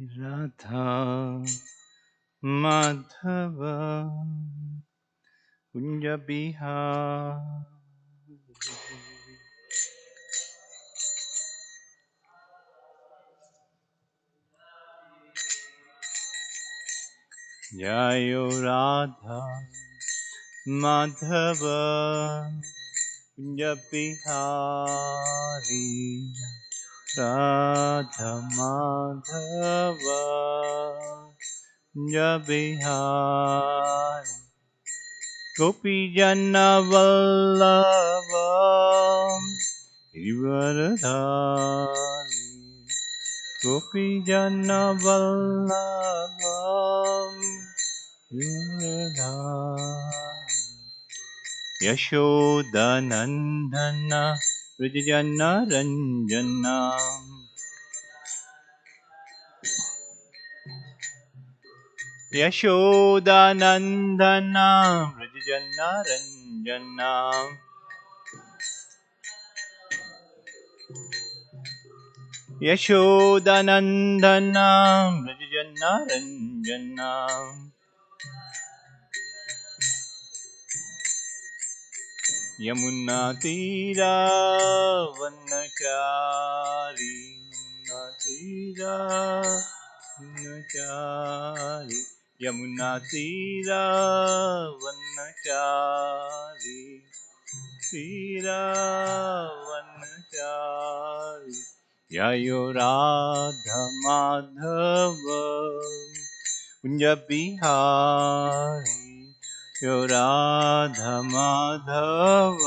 राधा माधव कुंज बिहारी जयो राधा माधव कुंज बिहारी राधा माधव कुंज बिहारी गोपी जन वल्लभ गिरिवरधारी गोपी जन वल्लभ गिरिवरधारी यशोदनन्दन व्रजजन रञ्जन यशोदनन्दन व्रजजन रञ्जन यशोदनन्दन व्रजजन रञ्जन यमुना तीरा वनचारी यमुना तीरा वनचारी यमुना तीरा वनचारी तीरा वनचारी जयो राधा माधव कुंज बिहारी यो राधा माधव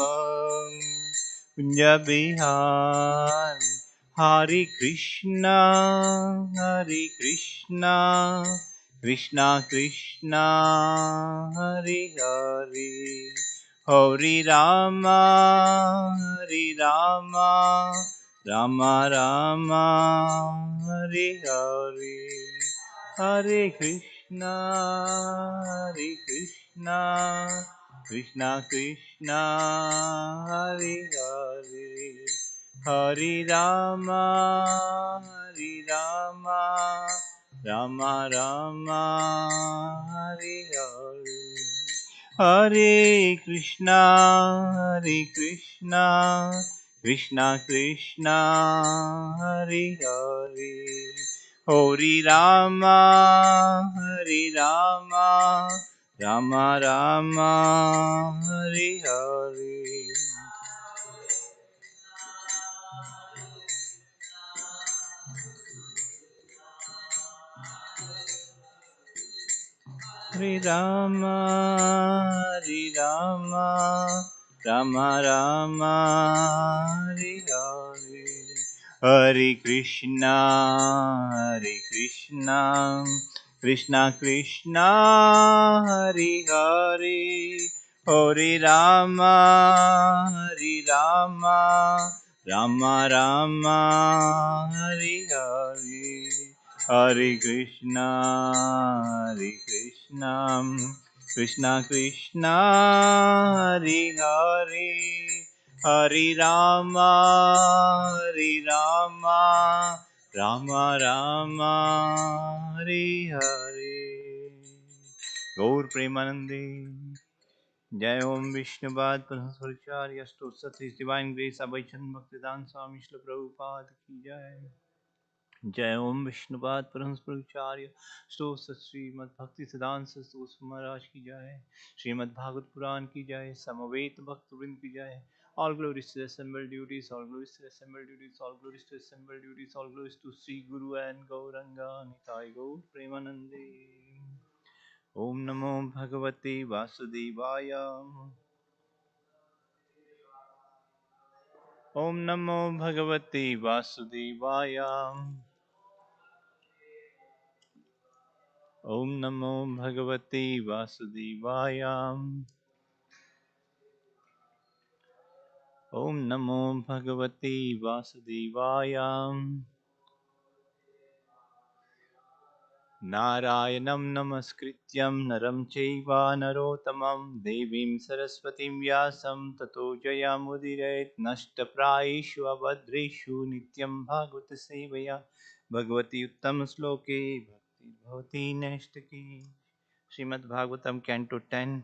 कुंज बिहारी हरे Krishna Krishna Krishna Hare Hare Hare Ram Ram Ram Hare Hare Hare Krishna Krishna Krishna Hare Hare Hare Ram Ram Ram Hare Hare Hare Krishna Krishna Krishna Hare Hare Hare Ram Ram Ram Hare Hare Hare Rama, Rama Rama, Hare Hare, Hare Krishna, Krishna Krishna, Hare Hare, Hare Rama, Rama Rama, Hare Hare. Hare Krishna, Krishna Krishna, Hare Hare, Hare Rama, Rama Rama, Hare Hare. Gaur Premanande, Jai Om Vishnupad Parasvaracharya Stosat His Divine Grace Abhaychan Bhaktivedanta Swami Srila Prabhupada Ki Jai. जय ओम विष्णुपाद परमहंस प्रभुचार्य स्तो सत श्रीमद् भक्ति सिद्धांत सरस्वती महाराज की जय श्रीमद् भागवत पुराण की जय समवेत भक्त वृंद की जय all glories to the assembled duties all glories to the assembled duties all glories to the assembled duties all glories to Sri Guru and Gauranga Nitai Gaur Premanande Om Namo Bhagavate Vasudevaya Om Namo Bhagavate Vasudevaya Om Namo Bhagavate Vasudevaya Om Namo Bhagavate Vasudevaya Narayanam Namaskrityam Naram Chaiva Narottamam Devim Saraswatim Vyasam Tato Jayamudirayet Nashtaprayeshu Abhadreshu Nityam Bhagavata Sevaya Bhagwati उत्तम श्लोके भक्ति भवती नैष्टिकी. Srimad Bhagavatam, Canto 10,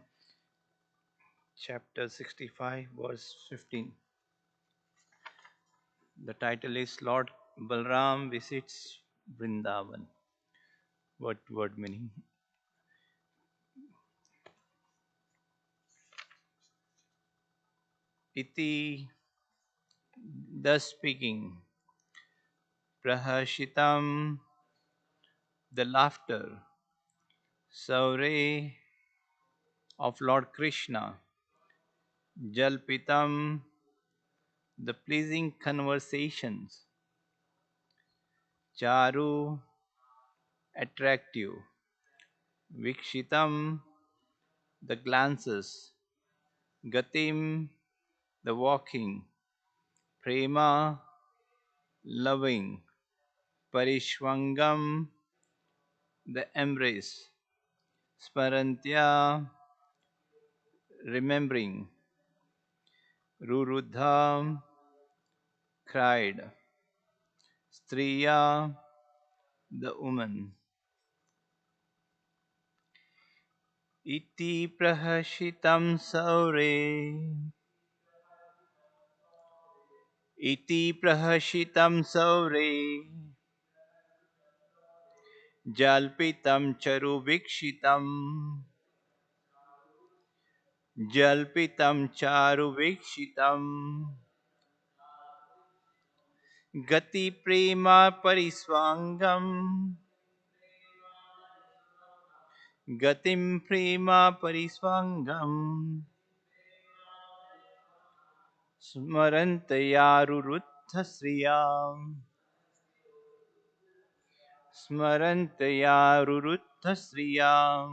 Chapter 65, verse 15. The title is Lord Balram Visits Vrindavan. What word meaning? Iti, thus speaking, Prahashitam, the laughter, Saure of Lord Krishna, Jalpitam, the pleasing conversations, Charu, attractive, Vikshitam, the glances, Gatim, the walking, Prema, loving, Parishwangam, the embrace, Smarantya, remembering, Rurudha, cried, Striya, the woman. Iti prahashitam saure. Iti prahashitam saure. Jalpitam charu vikshitam. Jalpitam charu vikshitam. Gati prema pariswangam. Gatim prema pariswangam. Smarantayarurutha sriyam. Smarantayarurutha sriyam.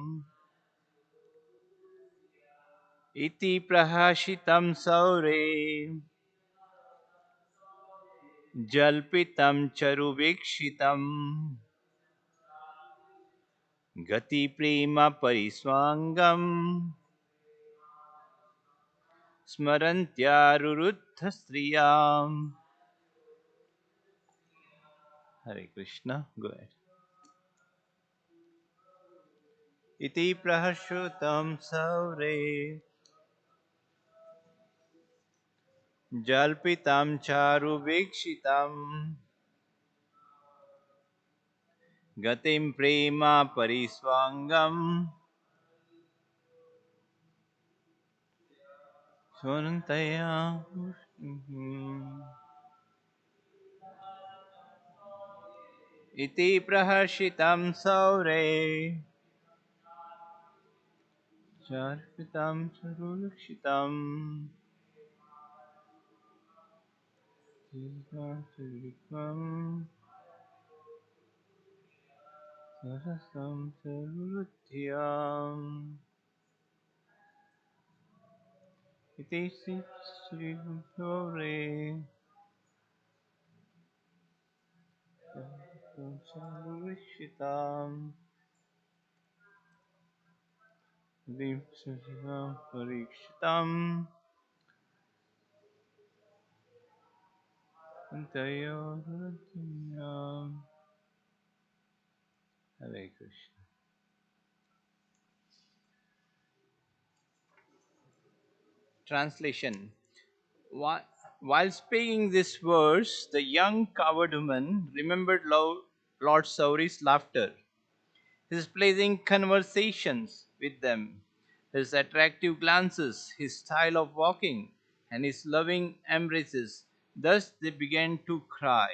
Iti prahashitam saure. Jalpitam charuvikshitam. Gati prema pariswangam. Smarantyaruruddha striyam. Hare Krishna. Go ahead. Iti prahashutam saure. Jalpitam charuvikshitam. Gatim prema pariswangam. Swarantaya. Iti prahashitam saure. Charpitam sarulukshitam. Sarvikam. Sarasam sarulutyam. Iti Sri Saure. Sarulukshitam. Vimsasam parikshitam. Antayoratyam. Hare Krishna. Translation. While speaking this verse, the young coward woman remembered Lord Sauri's laughter, his pleasing conversations with them, his attractive glances, his style of walking, and his loving embraces. Thus they began to cry.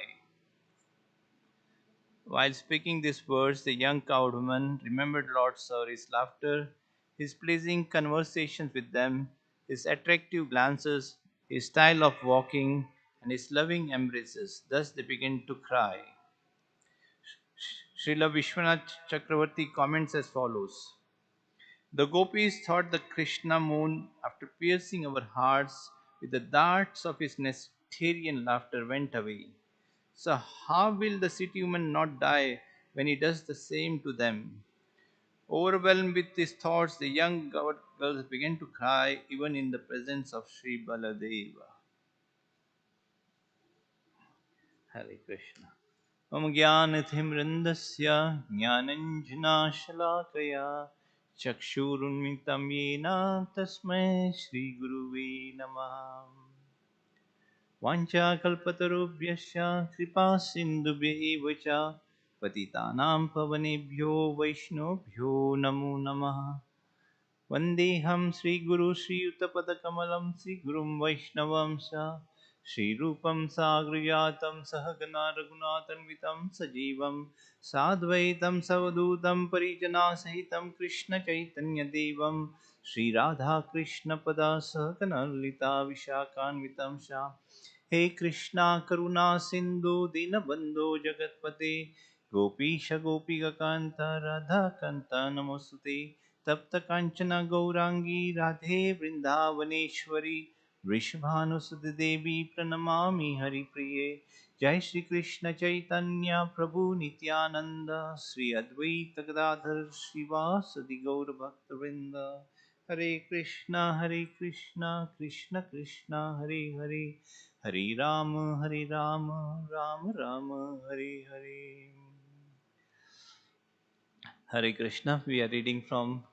While speaking this verse, the young coward woman remembered Lord Sauri's laughter, his pleasing conversations with them, his attractive glances, his style of walking, and his loving embraces. Thus they began to cry. Srila Vishwanath Chakravarti comments as follows. The gopis thought the Krishna moon, after piercing our hearts with the darts of his nectarian laughter, went away. So how will the city woman not die when he does the same to them? Overwhelmed with these thoughts, the young girls began to cry even in the presence of Sri Baladeva. Hare Krishna. मम ज्ञानतिमिरन्दस्य ज्ञानञ्जनाशलाकया चक्षुरुन्मिलितं येन तस्मै श्रीगुरुवे नमः। वाञ्छाकल्पतरुभ्यश्च कृपासिन्धुभ्यैव च पतितानां पवनेभ्यो वैष्णवभ्यो नमो नमः। वन्देऽहं श्रीगुरु श्रीयुतपदकमलं श्रीगुरुं वैष्णवंश श्रीरूपं साग्रजातं सहगना रघुनाथान्वितं सजीवं साद्वैतं सवधूतं परिजनासहितं कृष्णचैतन्यदेवं श्रीराधाकृष्णपदासहगणललिता विशाखान्वितं च हे कृष्णा करुणा सिन्धु दीनबन्धो जगत्पते गोपीश गोपिकान्त राधाकान्त नमोऽस्तुते तप्त काञ्चन गौरांगी राधे वृन्दावनेश्वरी वृषभानुसुते देवी प्रणमामि हरिप्रिये। जय श्री कृष्ण चैतन्य प्रभु नित्यानंद श्री अद्वैत गदाधर श्रीवासदि गौर भक्तवृंद। हरे कृष्णा कृष्ण कृष्णा हरे हरे, हरे Ram Ram Ram Hare Hare. Hare Krishna. We are reading from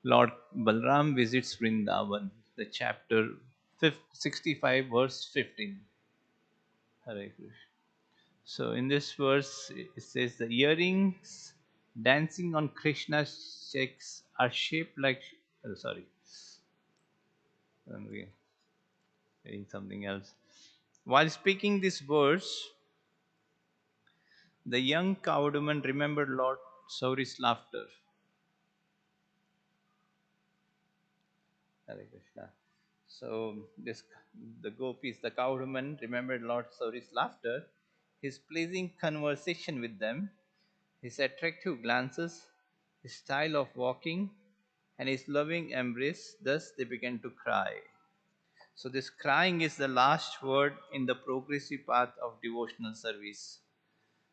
Lord Balram visits Vrindavan, the chapter 65, verse 15. Hare Krishna. So, in this verse, it says the earrings dancing on Krishna's checks are shaped like. Sorry, I'm reading something else. While speaking this verse, the young cowwoman remembered Lord Sauri's laughter. Hare Krishna. So this the gopis, the cowwomen remembered Lord Sauri's laughter, his pleasing conversation with them, his attractive glances, his style of walking, and his loving embrace. Thus they began to cry. So this crying is the last word in the progressive path of devotional service.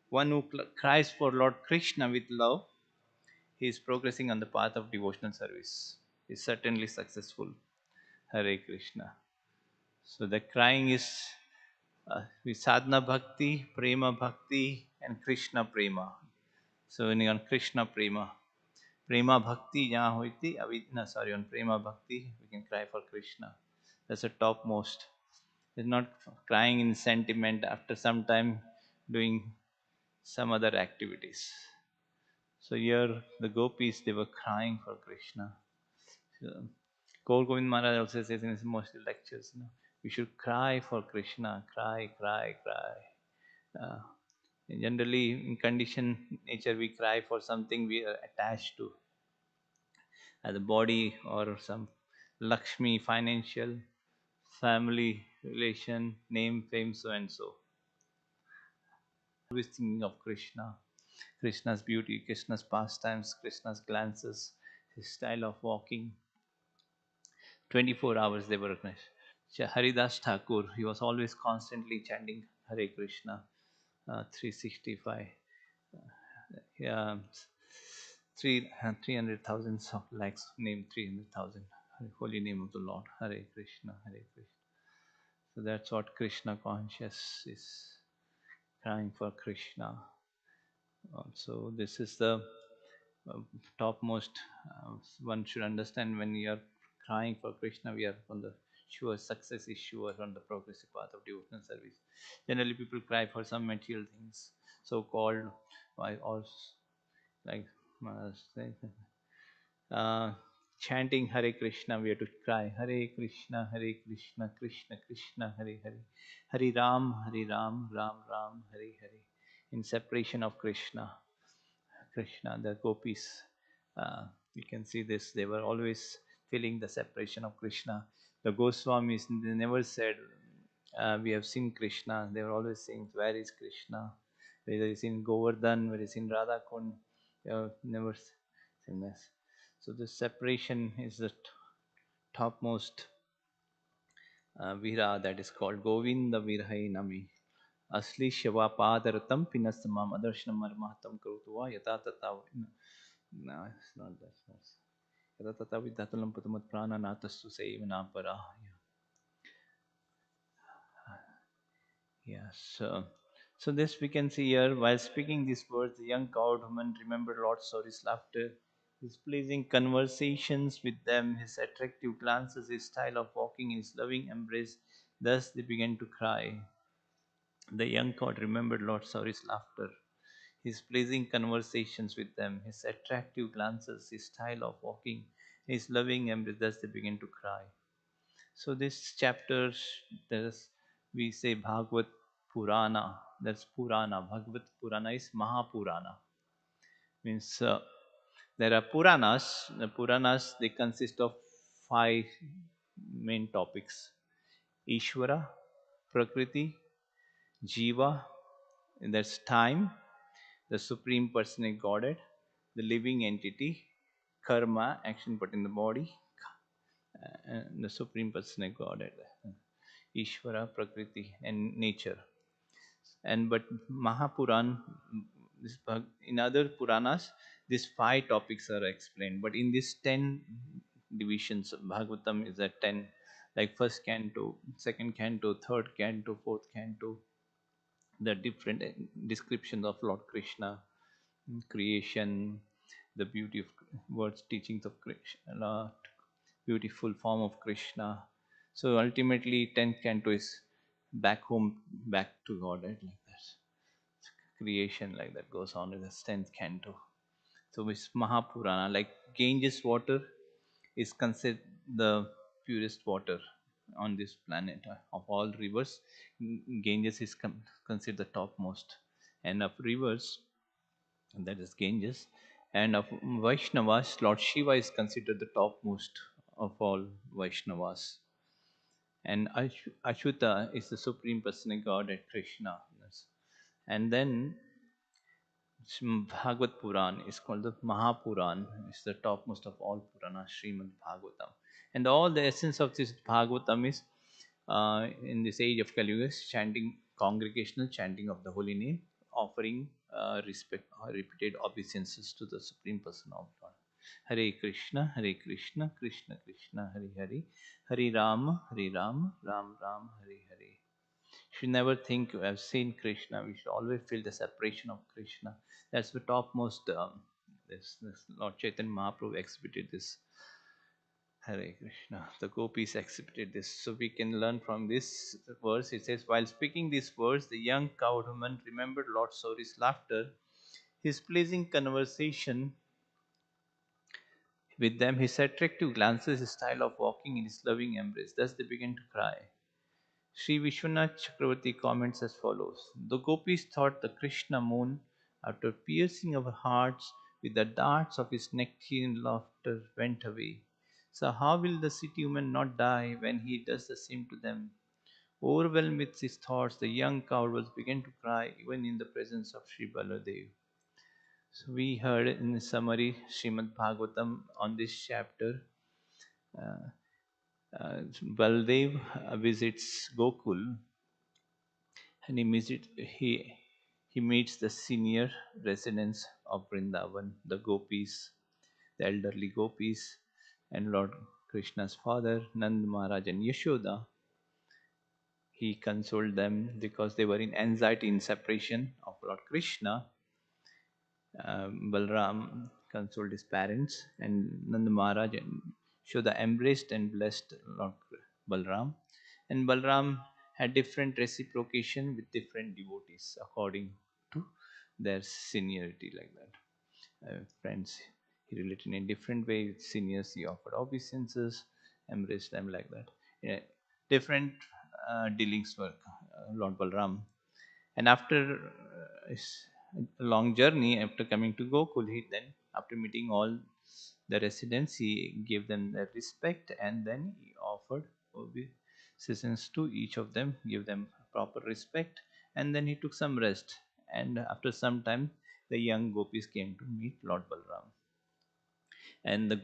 One who cries for Lord Krishna with love, he is progressing on the path of devotional service. He is certainly successful. Hare Krishna. So the crying is with sadhana bhakti, prema bhakti, and Krishna prema. So when on Krishna prema, prema bhakti jahan hoiti, no, sorry, on prema bhakti we can cry for Krishna. That's the topmost. It's not crying in sentiment after some time doing some other activities. So here the gopis, they were crying for Krishna. So, Gaur Govind Maharaj also says in his most lectures, we should cry for Krishna, cry, cry, cry. Uh, Generally, in conditioned nature, we cry for something we are attached to, as a body or some Lakshmi, financial, family, relation, name, fame, so and so. Always thinking of Krishna, Krishna's beauty, Krishna's pastimes, Krishna's glances, his style of walking. 24 hours they were recognized. Haridas Thakur, he was always constantly chanting Hare Krishna, 365. Yeah, 300,000 lakhs name, 300,000. Holy name of the Lord, Hare Krishna, Hare Krishna. So that's what Krishna conscious is, crying for Krishna. So this is the uh, topmost. One should understand when we are crying for Krishna, we are on the sure success is sure on the progressive path of devotional service. Generally, people cry for some material things, so called by all like uh, chanting Hare Krishna. We have to cry Hare Krishna, Krishna Krishna, Hare Hare, Hare Ram, Ram Ram, Hare Hare. In separation of Krishna, the gopis, you can see this, they were always feeling the separation of Krishna. The Goswamis, they never said, we have seen Krishna. They were always saying, where is Krishna? Whether it's in Govardhan, whether it's in Radha Kund, they have never seen this. So the separation is the topmost vira, that is called Govinda Virhai Nami. Asli Shiva Padaratam Pinasamam Adarshanam Marmahatam Karutva Yata Tata. No, it's not that. Yata Tata Vidhatalam Patamat Prana Natastu Saivanam Para. Yes. So this we can see here. While speaking these words, the young cowed woman remembered Lord Sorry's laughter, his pleasing conversations with them, his attractive glances, his style of walking, his loving embrace. Thus they began to cry. The young cowed remembered Lord Sorry's laughter, his pleasing conversations with them, his attractive glances, his style of walking, his loving embrace. Thus they began to cry. So this chapter, there's we say Bhagavad Purana. That's Purana. Bhagavad Purana is Mahapurana. Means there are Puranas. The Puranas they consist of five main topics: Ishvara, Prakriti, Jiva. And that's time. The Supreme Personal Godhead, the living entity, Karma, action put in the body, and the Supreme Personal Godhead, Ishvara, Prakriti, and nature. And but Mahapuran, in other Puranas, these five topics are explained. But in these 10 divisions, Bhagavatam is at 10, like first canto, second canto, third canto, fourth canto, the different descriptions of Lord Krishna, creation, the beauty of words, teachings of Krishna, beautiful form of Krishna. So ultimately, 10th canto is back home, back to God, right? Like that. Creation, like that goes on in the 10th canto. So it's Mahapurana, like Ganges water is considered the purest water on this planet. Of all rivers, Ganges is considered the topmost. And of rivers, and that is Ganges. And of Vaishnavas, Lord Shiva is considered the topmost of all Vaishnavas. And Achyuta is the Supreme Personal God at Krishna. And then Bhagavad Puran is called the Mahapuran. It's the topmost of all Puranas, Srimad Bhagavatam. And all the essence of this Bhagavatam is in this age of Kali Yuga, is chanting, congregational chanting of the holy name, offering respect or repeated obeisances to the Supreme Person of God. Hare Krishna, Hare Krishna, Krishna Krishna, Hare Hare, Hare Rama, Hare Rama, Ram Ram, Hare Hare. Should never think we have seen Krishna. We should always feel the separation of Krishna. That's the topmost. This Lord Chaitanya Mahaprabhu exhibited this. Hare Krishna. The gopis exhibited this. So we can learn from this verse. It says, while speaking these words, the young cowed woman remembered Lord Sauri's laughter, his pleasing conversation with them, his attractive glances, his style of walking, in his loving embrace. Thus they began to cry. Sri Vishwanath Chakravarti comments as follows: the gopis thought the Krishna moon, after piercing our hearts with the darts of his nectarine laughter, went away. So, how will the city woman not die when he does the same to them? Overwhelmed with his thoughts, the young cowboys began to cry even in the presence of Sri Baladev. So, we heard in the summary Srimad Bhagavatam on this chapter. Uh, Baldev visits Gokul and he meets the senior residents of Vrindavan, the gopis, the elderly gopis, and Lord Krishna's father, Nand Maharaj and Yashoda. He consoled them because they were in anxiety in separation of Lord Krishna. Balram consoled his parents, and Nand Maharaj and Yashoda embraced and blessed Lord Balram. And Balram had different reciprocation with different devotees according to their seniority, like that. Friends, he related in a different way with seniors. He offered obeisances, embraced them like that. Yeah, different dealings were Lord Balram. And after a long journey, after coming to Gokul, he then, after meeting all the residents, he gave them their respect, and then he offered obeisances to each of them, give them proper respect, and then he took some rest. And after some time, the young gopis came to meet Lord Balram. And the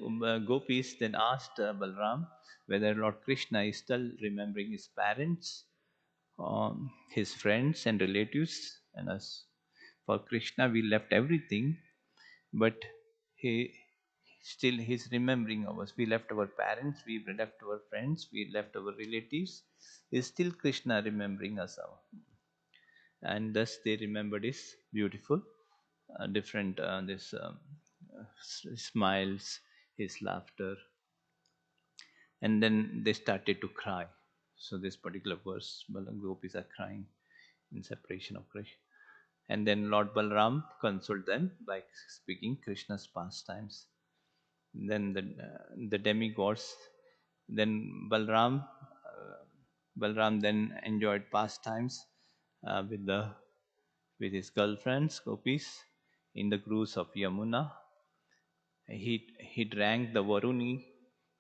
gopis then asked Balram whether Lord Krishna is still remembering his parents, his friends and relatives, and us. For Krishna, we left everything, but he still he's remembering us. We left our parents, we left our friends, we left our relatives. Is still Krishna remembering us? and thus they remembered his beautiful, different this smiles, his laughter, and then they started to cry. So this particular verse, Gopis are crying in separation of Krishna. And then Lord Balram consoled them by speaking Krishna's pastimes. Then the demigods, then Balram then enjoyed pastimes with his girlfriends, gopis, in the cruise of Yamuna. He drank the Varuni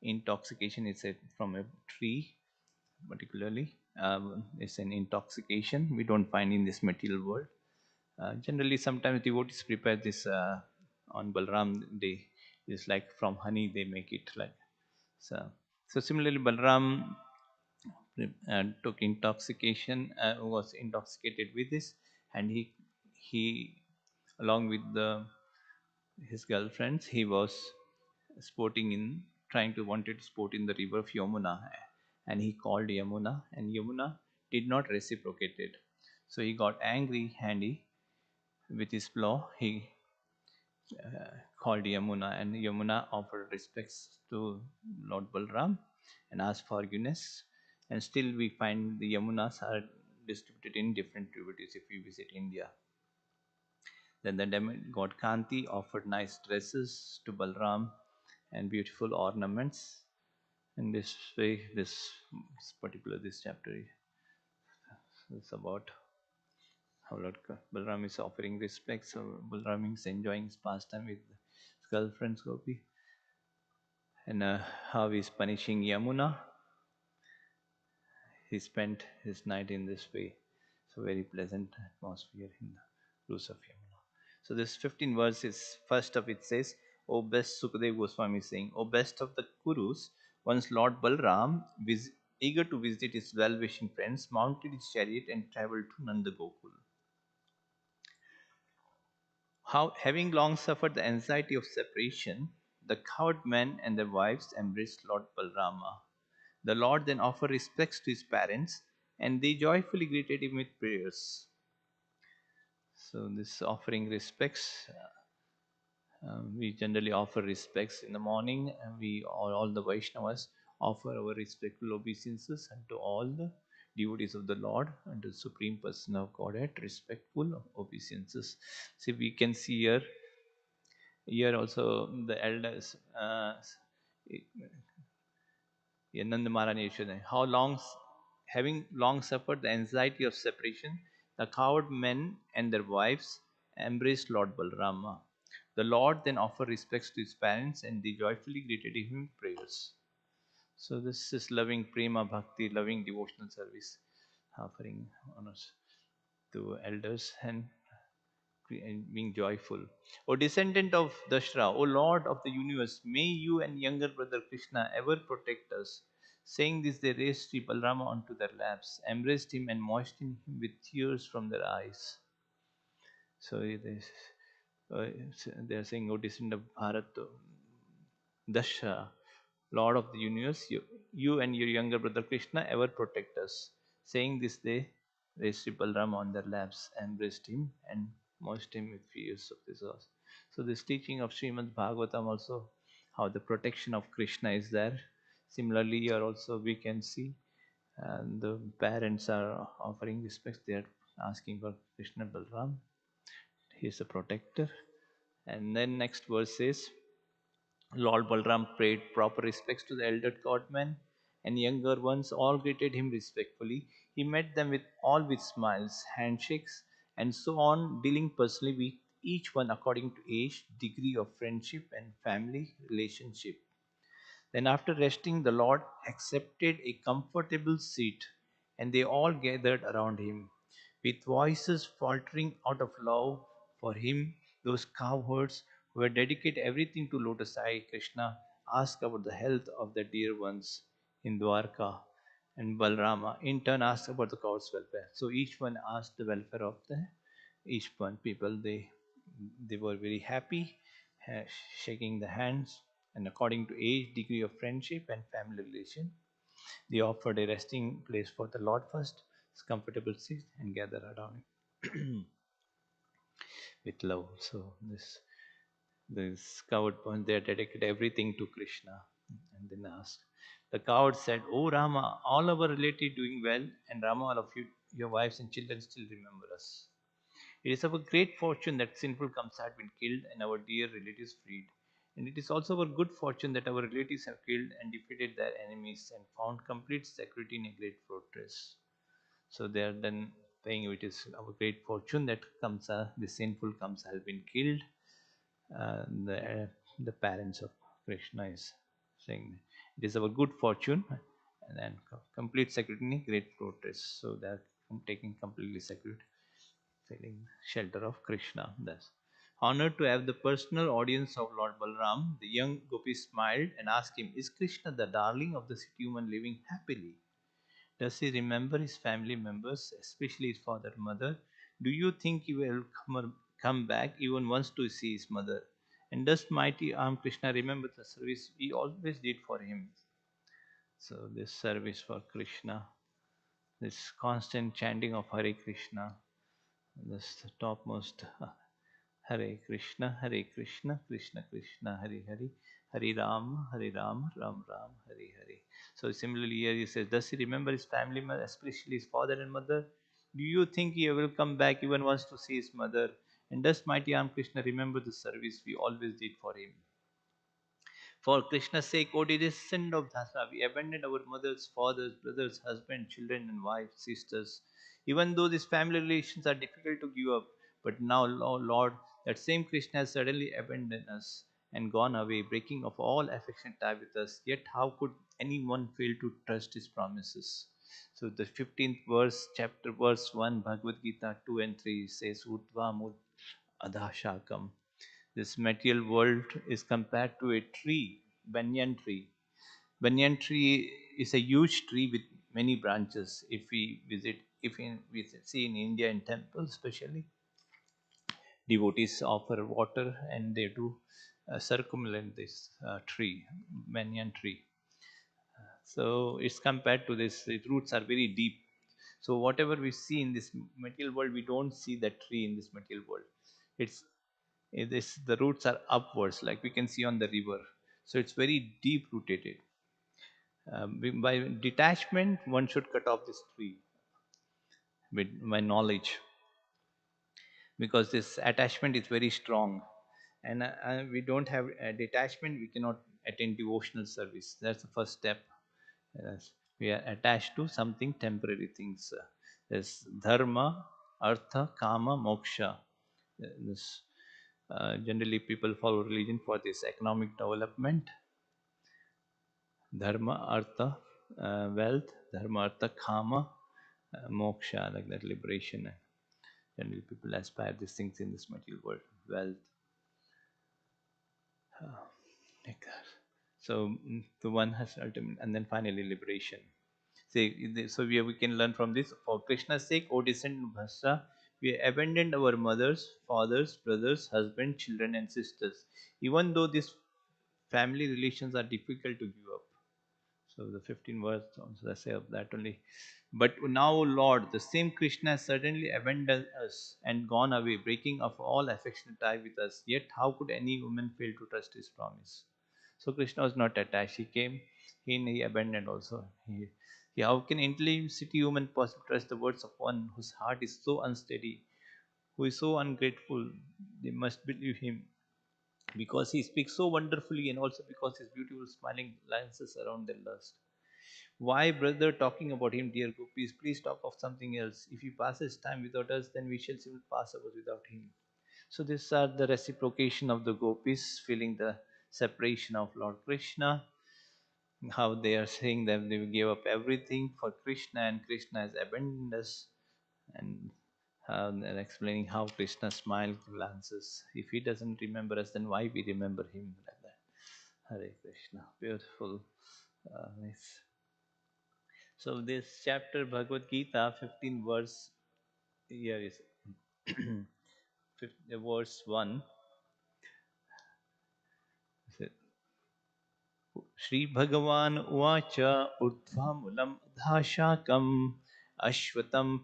intoxication. It's from a tree, particularly. It's an intoxication we don't find in this material world. Generally, sometimes devotees prepare this on Balram day. It's like from honey they make it like so. So similarly, Balram took intoxication, was intoxicated with this, and he along with his girlfriends, he was sporting in trying to wanted to sport in the river of Yamuna, and he called Yamuna, and Yamuna did not reciprocate it. So he got angry, and he with his plow he called Yamuna, and Yamuna offered respects to Lord Balram and asked forgiveness. And still, we find the Yamunas are distributed in different tributaries if you visit India. Then the demigod Kanti offered nice dresses to Balram and beautiful ornaments. In this way, this particular this chapter is about how Lord Balram is offering respect. So Balram is enjoying his pastime with his girlfriends Gopi, and how he's punishing Yamuna. He spent his night in this way. So very pleasant atmosphere in the cruise of Yamuna. So this 15 verses, first of it says, O best Sukadev Goswami is saying, O best of the Kurus, once Lord Balram, eager to visit his well-wishing friends, mounted his chariot and traveled to Nanda Gokul. How, having long suffered the anxiety of separation, the cowed men and their wives embraced Lord Balrama. The Lord then offered respects to his parents, and they joyfully greeted him with prayers. So, this offering respects, we generally offer respects in the morning, and we all the Vaishnavas offer our respectful obeisances unto all the devotees of the Lord and the Supreme Person of Godhead, respectful obeisances. See, we can see here also the elders. Nanda Maharaj Yashoda, how long, having long suffered the anxiety of separation, the cowed men and their wives embraced Lord Balrama. The Lord then offered respects to his parents, and they joyfully greeted him with prayers. So this is loving prema bhakti, loving devotional service, offering honors to elders and being joyful. O descendant of Dashra, O Lord of the universe, may you and younger brother Krishna ever protect us. Saying this, they raised Sri Balrama onto their laps, embraced him, and moistened him with tears from their eyes. So uh, they are saying, O descendant of Bharat, Dasha, Lord of the universe, you and your younger brother Krishna ever protect us. Saying this, they raised Sri Balram on their laps, embraced him, and moistened him with tears of this earth. So, this teaching of Srimad Bhagavatam also, how the protection of Krishna is there. Similarly, here also we can see, and the parents are offering respects. They are asking for Krishna Balram. He is a protector. And then next verse says, Lord Balram paid proper respects to the elder godmen, and younger ones all greeted him respectfully. He met them with smiles, handshakes, and so on, dealing personally with each one according to age, degree of friendship, and family relationship. Then, after resting, the Lord accepted a comfortable seat, and they all gathered around him. With voices faltering out of love for him, those cowherds who had dedicated everything to Lotus Eye Krishna asked about the health of their dear ones in Dwarka, and Balrama in turn asked about the cow's welfare. So each one asked the welfare of the each one people. They were very happy, shaking the hands, and according to age, degree of friendship, and family relation, they offered a resting place for the Lord first, comfortable seat, and gather around him. with love. So this coward point, they dedicated everything to Krishna. And then asked, the coward said, "Oh Rama, all our relatives doing well, and Rama, all of you, your wives and children still remember us. It is our great fortune that sinful Kamsa had been killed and our dear relatives freed. And it is also our good fortune that our relatives have killed and defeated their enemies and found complete security in a great fortress." So they are then saying it is our great fortune that Kamsa, the sinful Kamsa, has been killed. The parents of Krishna is saying it is our good fortune, and then complete security in a great fortress. So they are taking completely security, feeling shelter of Krishna. Thus, honored to have the personal audience of Lord Balram, the young gopi smiled and asked him, "Is Krishna the darling of the city woman living happily? Does he remember his family members, especially his father and mother? Do you think he will come back even once to see his mother? And does mighty arm Krishna remember the service we always did for him?" So, this service for Krishna, this constant chanting of Hare Krishna, this topmost Hare Krishna, Krishna Krishna, Hare Hare, Hare Ram, Hare Ram, Ram Ram, Hare Hare. So similarly here he says, does he remember his family, especially his father and mother? Do you think he will come back even once to see his mother? And does mighty Ram Krishna remember the service we always did for him? For Krishna's sake, O descendant of Dhasa, we abandoned our mothers, fathers, brothers, husbands, children, and wives, sisters. Even though these family relations are difficult to give up, but now, Lord, that same Krishna has suddenly abandoned us and gone away, breaking off all affection tie with us. Yet, how could anyone fail to trust his promises? So, the 15th verse, chapter verse 1, Bhagavad Gita 2 and 3 says, Urdhva mud adhashakam. This material world is compared to a tree, banyan tree. Banyan tree is a huge tree with many branches. If we see in India in temples, especially, devotees offer water and they do circumambulate this tree, banyan tree. So it's compared to this. Its roots are very deep. So whatever we see in this material world, we don't see that tree in this material world. It's the roots are upwards, like we can see on the river. So it's very deep rooted. By detachment, one should cut off this tree with my knowledge, because this attachment is very strong, and we don't have a detachment, we cannot attend devotional service. That's the first step. Yes. We are attached to something temporary things. There's dharma, artha, kama, moksha. This, generally, people follow religion for this economic development. Dharma, artha, wealth, dharma, artha, kama, moksha, like that, liberation. Generally, people aspire these things in this material world. Wealth, like that. So the one has ultimate, and then finally liberation. So we can learn from this. For Krishna's sake, O descendant of Bhasa, we abandoned our mothers, fathers, brothers, husbands, children, and sisters, even though these family relations are difficult to give up. So the 15 verse also I say of that only. But now, Lord, the same Krishna has certainly abandoned us and gone away, breaking off all affectionate tie with us. Yet how could any woman fail to trust his promise? So Krishna was not attached. He came, he abandoned also. How can intelligent city woman possibly trust the words of one whose heart is so unsteady, who is so ungrateful? They must believe him because he speaks so wonderfully, and also because his beautiful smiling lances around their lust. Why, brother, talking about him, dear gopis? Please talk of something else. If he passes time without us, then we shall soon pass hours without him. So these are the reciprocation of the gopis, feeling the separation of Lord Krishna. How they are saying that they gave up everything for Krishna, and Krishna has abandoned us. And how they're explaining how Krishna smile glances. If he doesn't remember us, then why we remember him, like that? Hare Krishna, beautiful, nice. So this chapter Bhagavad Gita, 15 verse, here is verse 1. Shri Bhagavan Uvacha Urdhva Mulam Dhashakam Ashvatam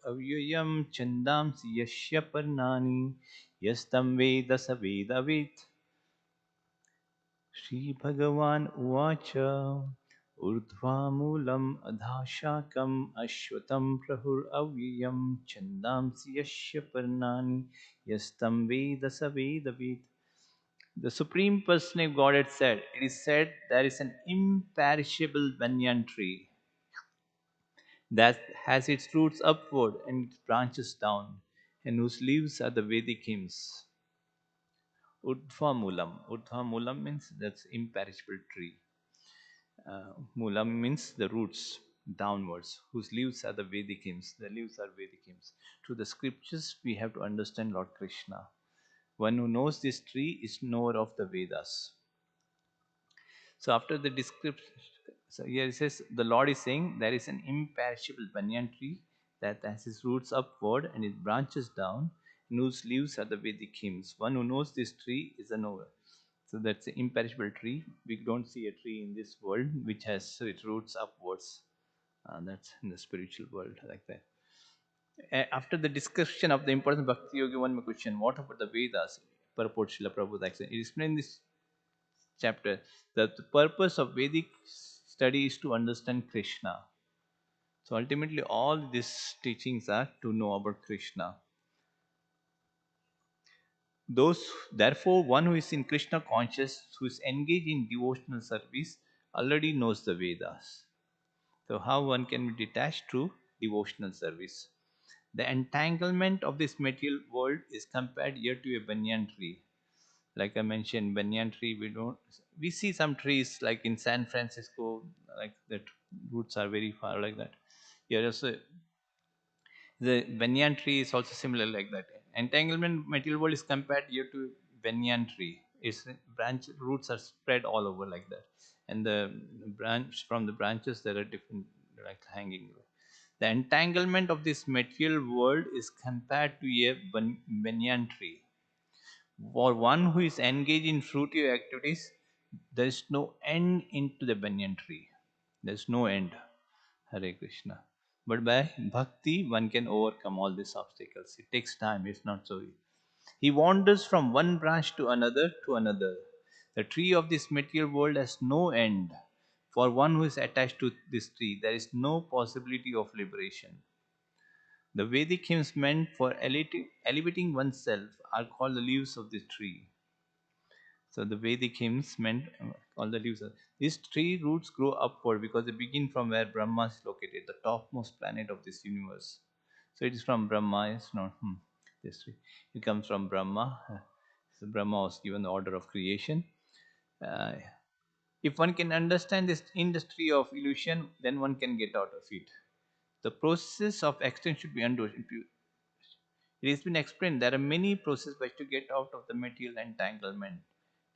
Avyayam Chandamsi Yashya Parnani Yastam Veda Savedavid Shri Bhagavan Uvacha Urdhvamulam Adhashakam Ashvatam Prahur Avyayam Chandamsi Yashya Parnani Yastam Veda Savedavid. The Supreme Personality of Godhead said, it is said there is an imperishable banyan tree that has its roots upward and its branches down, and whose leaves are the Vedic hymns. Urdhva Mulam. Urdhva Mulam means that's imperishable tree. Mulam means the roots downwards, whose leaves are the Vedic hymns. The leaves are Vedic hymns. Through the scriptures, we have to understand Lord Krishna. One who knows this tree is knower of the Vedas. So after the description, so here it says the Lord is saying there is an imperishable banyan tree that has its roots upward and its branches down, and whose leaves are the Vedic hymns. One who knows this tree is a knower. So that's an imperishable tree. We don't see a tree in this world which has its roots upwards. That's in the spiritual world like that. After the discussion of the importance of Bhakti Yoga, one more question: what about the Vedas? Purport Srila Prabhupada actually. It explains this chapter that the purpose of Vedic study is to understand Krishna. So ultimately, all these teachings are to know about Krishna. Therefore, one who is in Krishna conscious, who is engaged in devotional service, already knows the Vedas. So, how one can be detached through devotional service? The entanglement of this material world is compared here to a banyan tree. Like I mentioned, banyan tree, we see some trees like in San Francisco, like that roots are very far like that. Here also, the banyan tree is also similar like that. Entanglement material world is compared here to banyan tree. Its branch roots are spread all over like that, and the branch from the branches there are different like hanging. The entanglement of this material world is compared to a banyan tree. For one who is engaged in fruitive activities, there is no end into the banyan tree. There is no end. Hare Krishna. But by bhakti, one can overcome all these obstacles. It takes time, it's not so easy. He wanders from one branch to another to another. The tree of this material world has no end. For one who is attached to this tree, there is no possibility of liberation. The Vedic hymns meant for elevating oneself are called the leaves of this tree. So the Vedic hymns meant all the leaves. These tree roots grow upward because they begin from where Brahma is located, the topmost planet of this universe. So it is from Brahma. It's not this tree. It comes from Brahma. So Brahma was given the order of creation. Uh, if one can understand this industry of illusion, then one can get out of it. The process of extension should be understood. It has been explained there are many processes by which to get out of the material entanglement.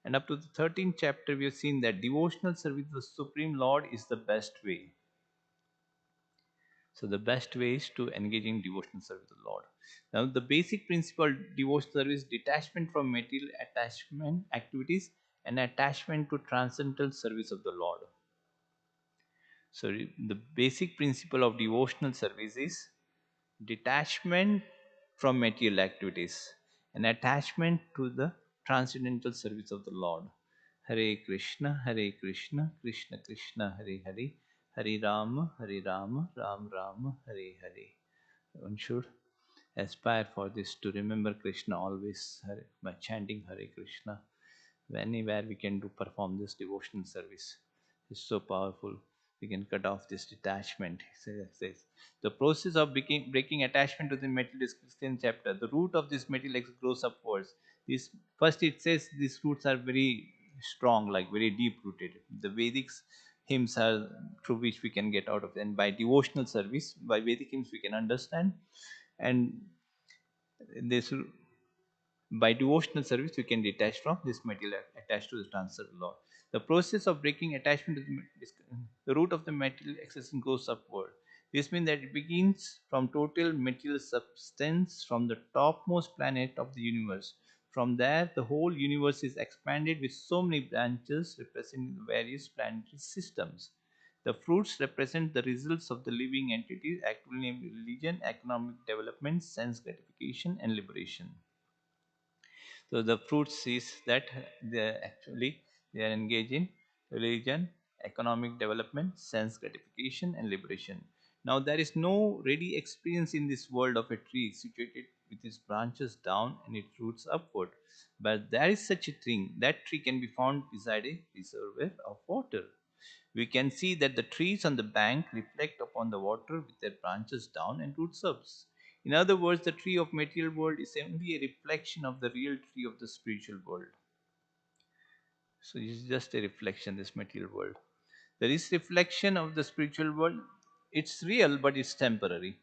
And up to the 13th chapter, we have seen that devotional service to the Supreme Lord is the best way. So, the best way is to engage in devotional service to the Lord. Now, the basic principle of devotional service is detachment from material attachment activities and attachment to transcendental service of the Lord. So, the basic principle of devotional service is detachment from material activities and attachment to the transcendental service of the Lord. Hare Krishna, Krishna Krishna, Hare Hare, Hare Rama, Ram Rama, Hare Hare. One should aspire for this to remember Krishna always by chanting Hare Krishna. Anywhere we can do perform this devotional service. It's so powerful. We can cut off this detachment. Says the process of breaking attachment to the material is 16th chapter. The root of this material grows upwards. This first it says these roots are very strong, like very deep rooted. The Vedic hymns are through which we can get out of it. And by devotional service, by Vedic hymns we can understand. And this by devotional service, we can detach from this material attached to the transcendental Lord. The process of breaking attachment to the root of the material existence goes upward. This means that it begins from total material substance from the topmost planet of the universe. From there, the whole universe is expanded with so many branches representing the various planetary systems. The fruits represent the results of the living entities, actively named religion, economic development, sense gratification, and liberation. So the fruits is that they are engaged in religion, economic development, sense gratification, and liberation. Now there is no ready experience in this world of a tree situated with its branches down and its roots upward. But there is such a thing. That tree can be found beside a reservoir of water. We can see that the trees on the bank reflect upon the water with their branches down and roots up. In other words, the tree of material world is only a reflection of the real tree of the spiritual world. So it's just a reflection, this material world. There is reflection of the spiritual world. It's real, but it's temporary.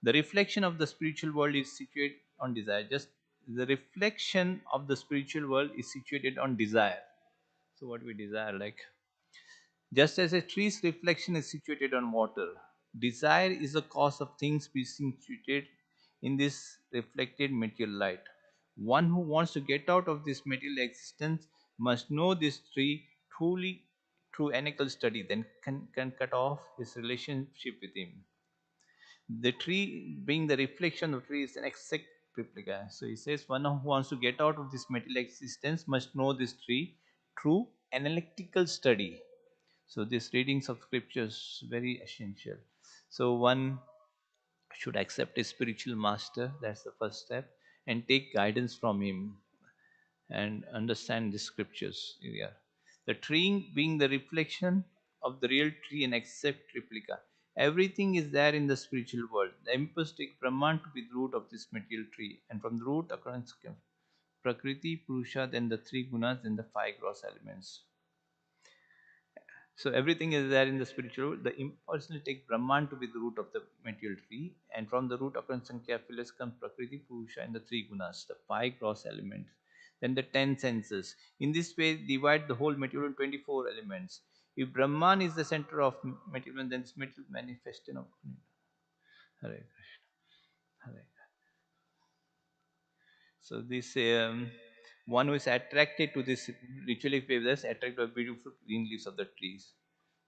The reflection of the spiritual world is situated on desire. Just the reflection of the spiritual world is situated on desire. So what we desire, like just as a tree's reflection is situated on water, desire is the cause of things being situated in this reflected material light. One who wants to get out of this material existence must know this tree truly through analytical study, then can cut off his relationship with him. The tree being the reflection of tree is an exact replica. So he says one who wants to get out of this material existence must know this tree through analytical study. So this readings of scriptures very essential. So one should accept a spiritual master, that's the first step, and take guidance from him and understand the scriptures. Yeah. The tree being the reflection of the real tree and accept replica. Everything is there in the spiritual world. The impulse take Brahman to be the root of this material tree, and from the root occurrence Prakriti, Purusha, then the three gunas, then the five gross elements. So everything is there in the spiritual world. The impersonal take Brahman to be the root of the material tree, and from the root occurrence Sankhya Phyllis comes Prakriti, Purusha, and the three gunas, the five gross elements. Then the 10 senses. In this way, divide the whole material in 24 elements. If Brahman is the center of material, then this material manifestation of Hare Krishna. Hare So this one who is attracted to this ritualistic waves attracted by beautiful green leaves of the trees.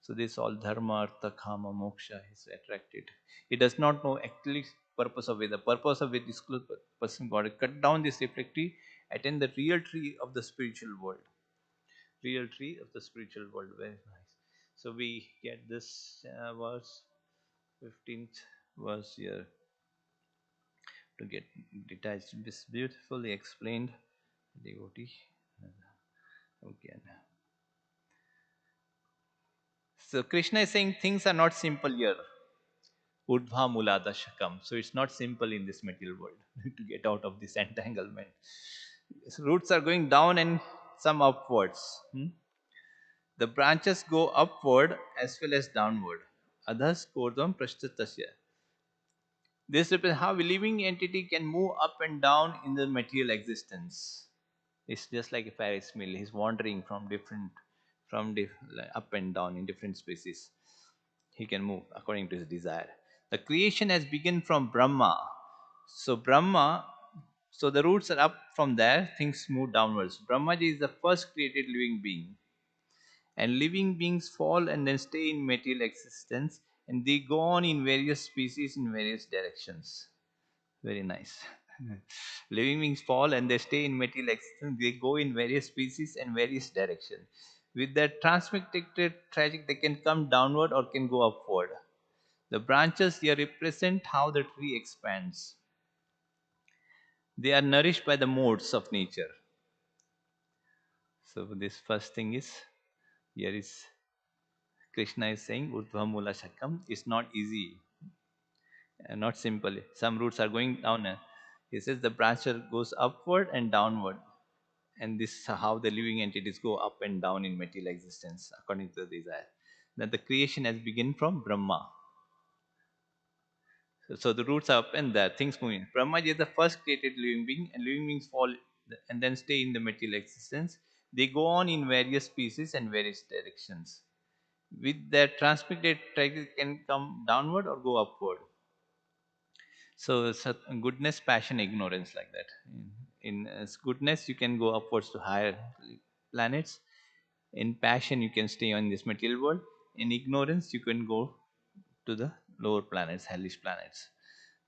So this all dharma, artha, kama, moksha is attracted. He does not know actually purpose of Veda. Purpose of Veda is person got to cut down this reflective, attain the real tree of the spiritual world. Real tree of the spiritual world. Very nice. So we get this verse, 15th verse here to get detached. This beautifully explained devotee. Okay. So Krishna is saying things are not simple here. Urdhva mulada shakam. So it's not simple in this material world to get out of this entanglement. So roots are going down and some upwards. The branches go upward as well as downward. Adhas kordam prashtatasya. This represents how a living entity can move up and down in the material existence. It's just like a Ferris wheel. He's wandering like up and down in different spaces. He can move according to his desire. The creation has begun from Brahma. So Brahma, so the roots are up from there, things move downwards. Brahmaji is the first created living being. And living beings fall and then stay in material existence and they go on in various species in various directions. Very nice. Living beings fall and they stay in material existence. They go in various species and various directions. With that transmutated tragic, they can come downward or can go upward. The branches here represent how the tree expands. They are nourished by the modes of nature. So this first thing is here is Krishna is saying Urdhva Mula Shakam is not easy and not simple. Some roots are going down. He says the branch goes upward and downward. And this is how the living entities go up and down in material existence according to the desire. That the creation has begun from Brahma. So the roots are up and there, things moving. Brahma is the first created living being, and living beings fall and then stay in the material existence. They go on in various species and various directions. With their transmitted track, can come downward or go upward. So, goodness, passion, ignorance, like that. In goodness, you can go upwards to higher planets. In passion, you can stay on this material world. in ignorance, you can go to the lower planets, hellish planets.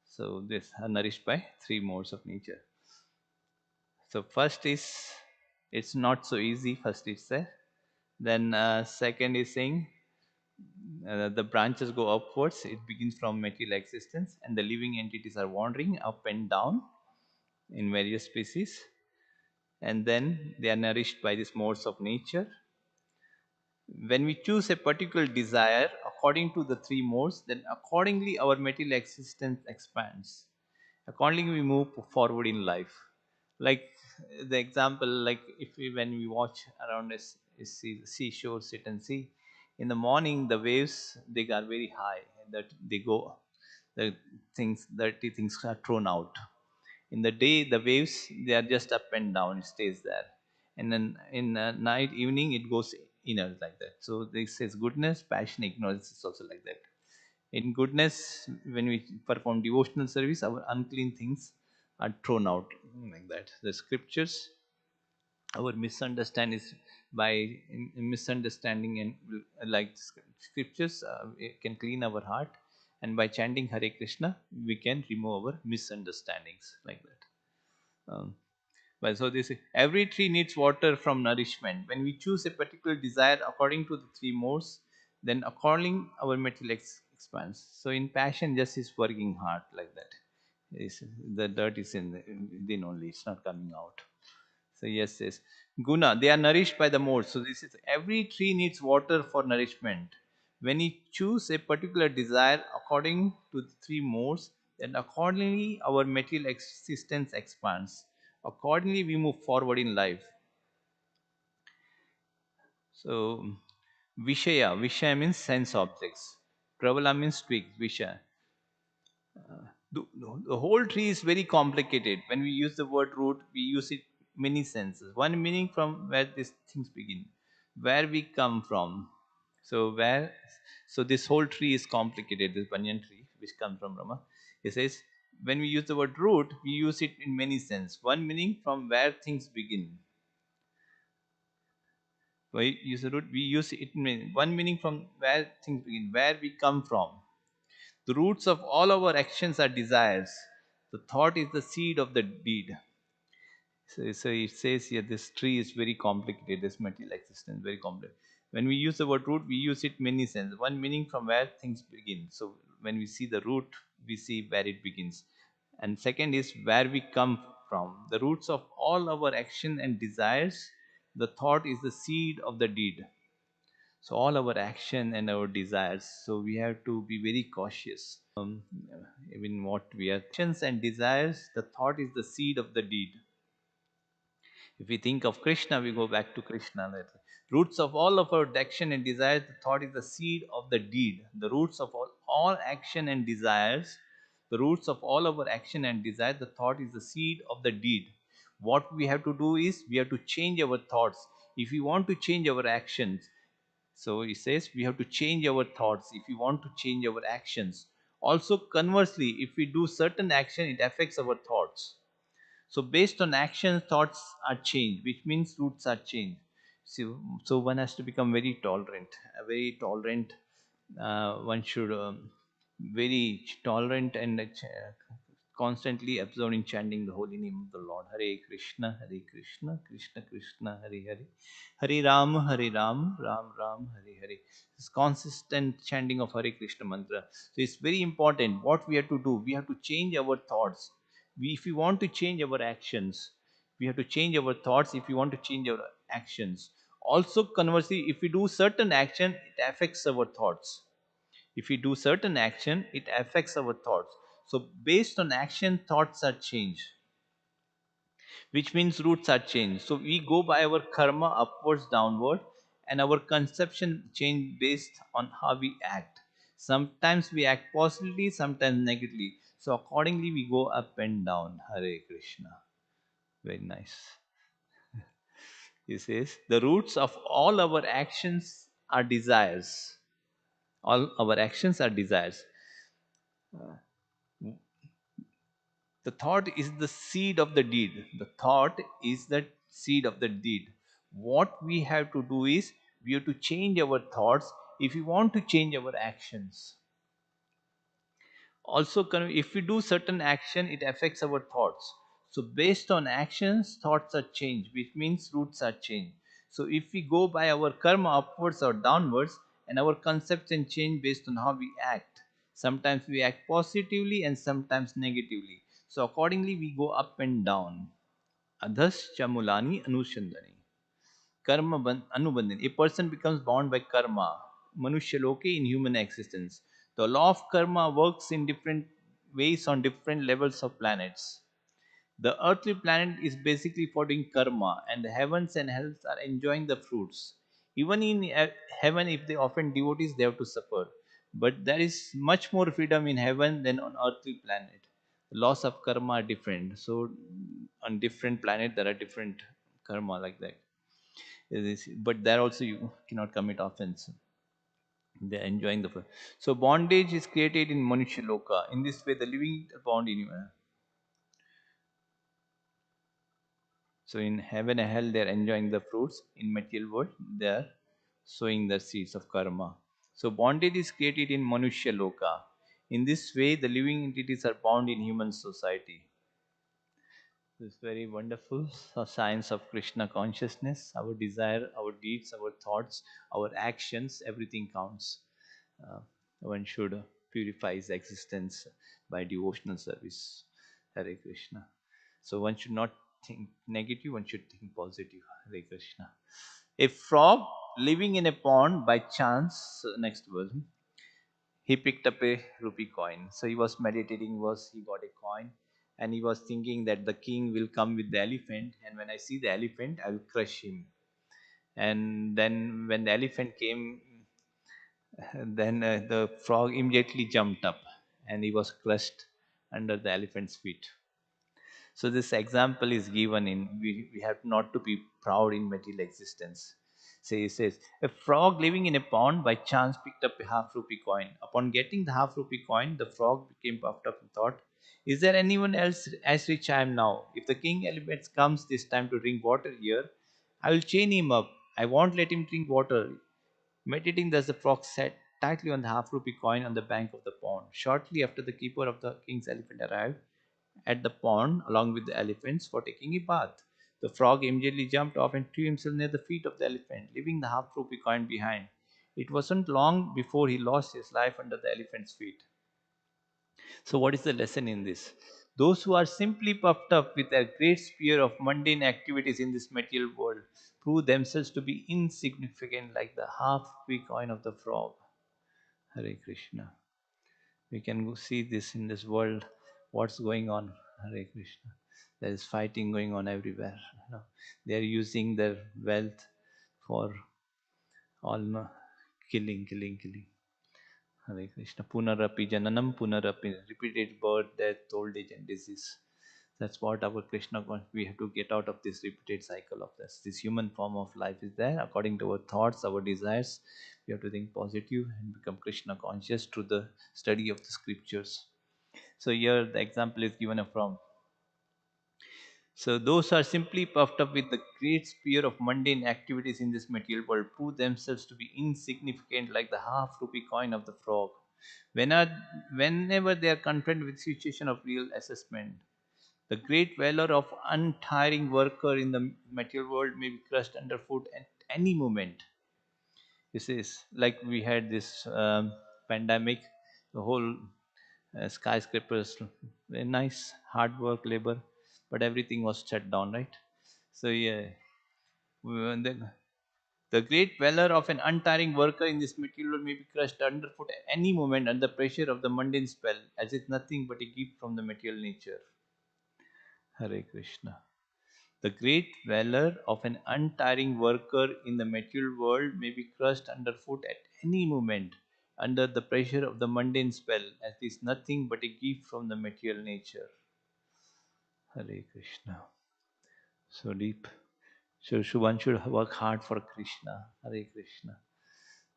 So this are nourished by three modes of nature. So first is, it's not so easy. First it's there. Then second is saying the branches go upwards. It begins from material existence, and the living entities are wandering up and down in various species, and then they are nourished by these modes of nature. When we choose a particular desire according to the three modes, then accordingly our material existence expands. Accordingly, we move forward in life. Like the example, like if we, when we watch around us, see seashore, sit and see. In the morning, the waves they are very high, that they go, the things, dirty things are thrown out. In the day, the waves they are just up and down, it stays there. And then in night, evening, it goes inner like that. So this says goodness, passion, ignorance is also like that. In goodness, when we perform devotional service, our unclean things are thrown out like that. The scriptures, our misunderstand is by misunderstanding and like scriptures, it can clean our heart, and by chanting Hare Krishna, we can remove our misunderstandings like that. Well, so this every tree needs water from nourishment. When we choose a particular desire according to the three modes, then according our material expands. So in passion, just is working hard like that. Is the dirt is within only; it's not coming out. So yes, yes. Guna, they are nourished by the modes. So this is every tree needs water for nourishment. When you choose a particular desire according to the three modes, then accordingly our material existence expands. Accordingly, we move forward in life. So Vishaya means sense objects. Pravala means twig, Vishaya. The whole tree is very complicated. When we use the word root, we use it many senses. One meaning from where these things begin, where we come from. So where, so this whole tree is complicated. This banyan tree, which comes from Brahma, it says when we use the word root, we use it in many sense. One meaning from where things begin. We use the root, we use it in one meaning from where things begin, where we come from. The roots of all our actions are desires. The thought is the seed of the deed. So it says here this tree is very complicated, this material existence, very complex. When we use the word root, we use it many sense. One meaning from where things begin. So when we see the root, we see where it begins. And second is where we come from. The roots of all our action and desires, the thought is the seed of the deed. So all our action and our desires, so we have to be very cautious. Even what we are actions and desires, the thought is the seed of the deed. If we think of Krishna, we go back to Krishna. Roots of all of our action and desires, the thought is the seed of the deed. The roots of all action and desires, the roots of all our action and desire, the thought is the seed of the deed. What we have to do is we have to change our thoughts. If we want to change our actions, so he says we have to change our thoughts if we want to change our actions. Also, conversely, if we do certain action, it affects our thoughts. So based on action, thoughts are changed, which means roots are changed. So one has to become very tolerant. A very tolerant. One should very tolerant and constantly observing chanting the holy name of the Lord. Hare Krishna, Hare Krishna, Krishna Krishna, Hare Hare, Hare Ram, Hare Ram, Ram Ram, Hare Hare. This consistent chanting of Hare Krishna mantra. So it's very important. What we have to do, we have to change our thoughts. If we want to change our actions, we have to change our thoughts. If we want to change our actions, also conversely, if we do certain action, it affects our thoughts. If we do certain action, it affects our thoughts. So based on action, thoughts are changed, which means roots are changed. So we go by our karma upwards, downward, and our conception change based on how we act. Sometimes we act positively, sometimes negatively. So accordingly, we go up and down. Hare Krishna. Very nice. He says the roots of all our actions are desires. All our actions are desires. The thought is the seed of the deed. The thought is the seed of the deed. What we have to do is we have to change our thoughts. if we want to change our actions, also if we do certain action, it affects our thoughts. So based on actions, thoughts are changed, which means roots are changed. So if we go by our karma upwards or downwards, and our conception change based on how we act. Sometimes we act positively and sometimes negatively, so accordingly we go up and down. Adhas chamulani anushandani. Karma anubandhan. A person becomes bound by karma. Manushya loke, in human existence. The law of karma works in different ways on different levels of planets. The earthly planet is basically for doing karma, and the heavens and hells are enjoying the fruits. Even in heaven, if they offend devotees, they have to suffer. But there is much more freedom in heaven than on earthly planet. The laws of karma are different. So on different planet, there are different karma like that. But there also you cannot commit offense. They're enjoying the. So bondage is created in Manushya Loka. In this way, the living are bound in. So in heaven and hell, they are enjoying the fruits. In material world, they are sowing the seeds of karma. So bondage is created in Manushya Loka. In this way, the living entities are bound in human society. This very wonderful science of Krishna consciousness. Our desire, our deeds, our thoughts, our actions, everything counts. Uh, one should purify his existence by devotional service. Hare Krishna. So one should not think negative, one should think positive. Hare Krishna. A frog living in a pond by chance, next verse, he picked up a rupee coin. So he was meditating, he got a coin, and he was thinking that the king will come with the elephant, and when I see the elephant, I will crush him. And then when the elephant came, then the frog immediately jumped up, and he was crushed under the elephant's feet. So this example is given in we have not to be proud in material existence. So he says, a frog living in a pond by chance picked up a half rupee coin. Upon getting the half rupee coin, the frog became puffed up and thought, is there anyone else as rich I am now? If the king elephant comes this time to drink water here, I will chain him up. I won't let him drink water. Meditating thus, the frog sat tightly on the half rupee coin on the bank of the pond. Shortly after, the keeper of the king's elephant arrived at the pond along with the elephants for taking a bath. The frog immediately jumped off and threw himself near the feet of the elephant, leaving the half rupee coin behind. It wasn't long before he lost his life under the elephant's feet. So, what is the lesson in this? Those who are simply puffed up with their great sphere of mundane activities in this material world prove themselves to be insignificant like the half rupee coin of the frog. Hare Krishna. We can see this in this world, what's going on. Hare Krishna. There is fighting going on everywhere. They are using their wealth for all killing. Hare Krishna. Punarapi jananam, punarapi, repeated birth, death, old age, and disease. That's what our Krishna wants. We have to get out of this repeated cycle of this human form of life is there. According to our thoughts, our desires, we have to think positive and become Krishna conscious through the study of the scriptures. So here the example is given from. So those are simply puffed up with the great sphere of mundane activities in this material world prove themselves to be insignificant like the half rupee coin of the frog. Whenever they are confronted with situation of real assessment, the great valor of untiring worker in the material world may be crushed underfoot at any moment. This is like we had this pandemic, the whole skyscrapers, very nice hard work, labor, but everything was shut down, right? So yeah, the great valor of an untiring worker in this material world may be crushed underfoot at any moment under pressure of the mundane spell, as if nothing but a gift from the material nature. Hare Krishna. The great valor of an untiring worker in the material world may be crushed underfoot at any moment under the pressure of the mundane spell, as it is nothing but a gift from the material nature. Hare Krishna. So deep. So one should work hard for Krishna. Hare Krishna.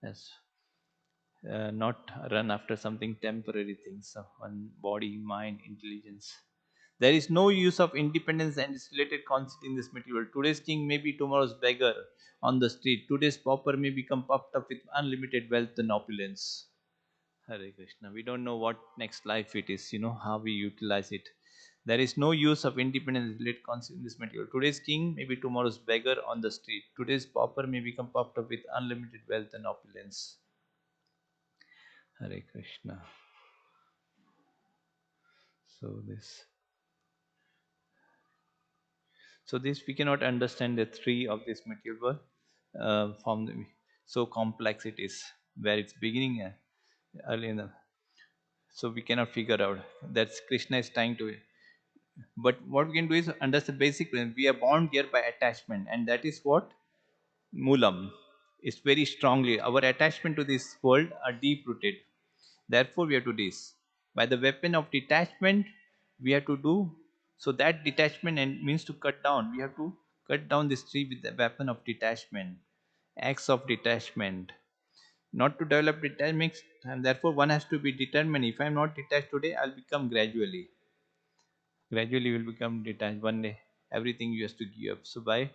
Yes. Not run after something temporary things. One body, mind, intelligence. There is no use of independence and its related concept in this material world. Today's king may be tomorrow's beggar on the street. Today's pauper may become puffed up with unlimited wealth and opulence. Hare Krishna. We don't know what next life it is, how we utilize it. There is no use of independence related concept in this material. Today's king may be tomorrow's beggar on the street. Today's pauper may become puffed up with unlimited wealth and opulence. Hare Krishna. So this. So this we cannot understand the three of this material world from so complex it is, where it's beginning early in the. So we cannot figure out. That's Krishna is trying to. But what we can do is understand basic. We are bound here by attachment, and that is what Mulam is very strongly. Our attachment to this world are deep rooted. Therefore, we have to do this. By the weapon of detachment, we have to do so that detachment and means to cut down. We have to cut down this tree with the weapon of detachment, acts of detachment. Not to develop detachment, and therefore one has to be determined. If I am not detached today, I'll become gradually. Gradually will become detached one day. Everything you have to give up. So by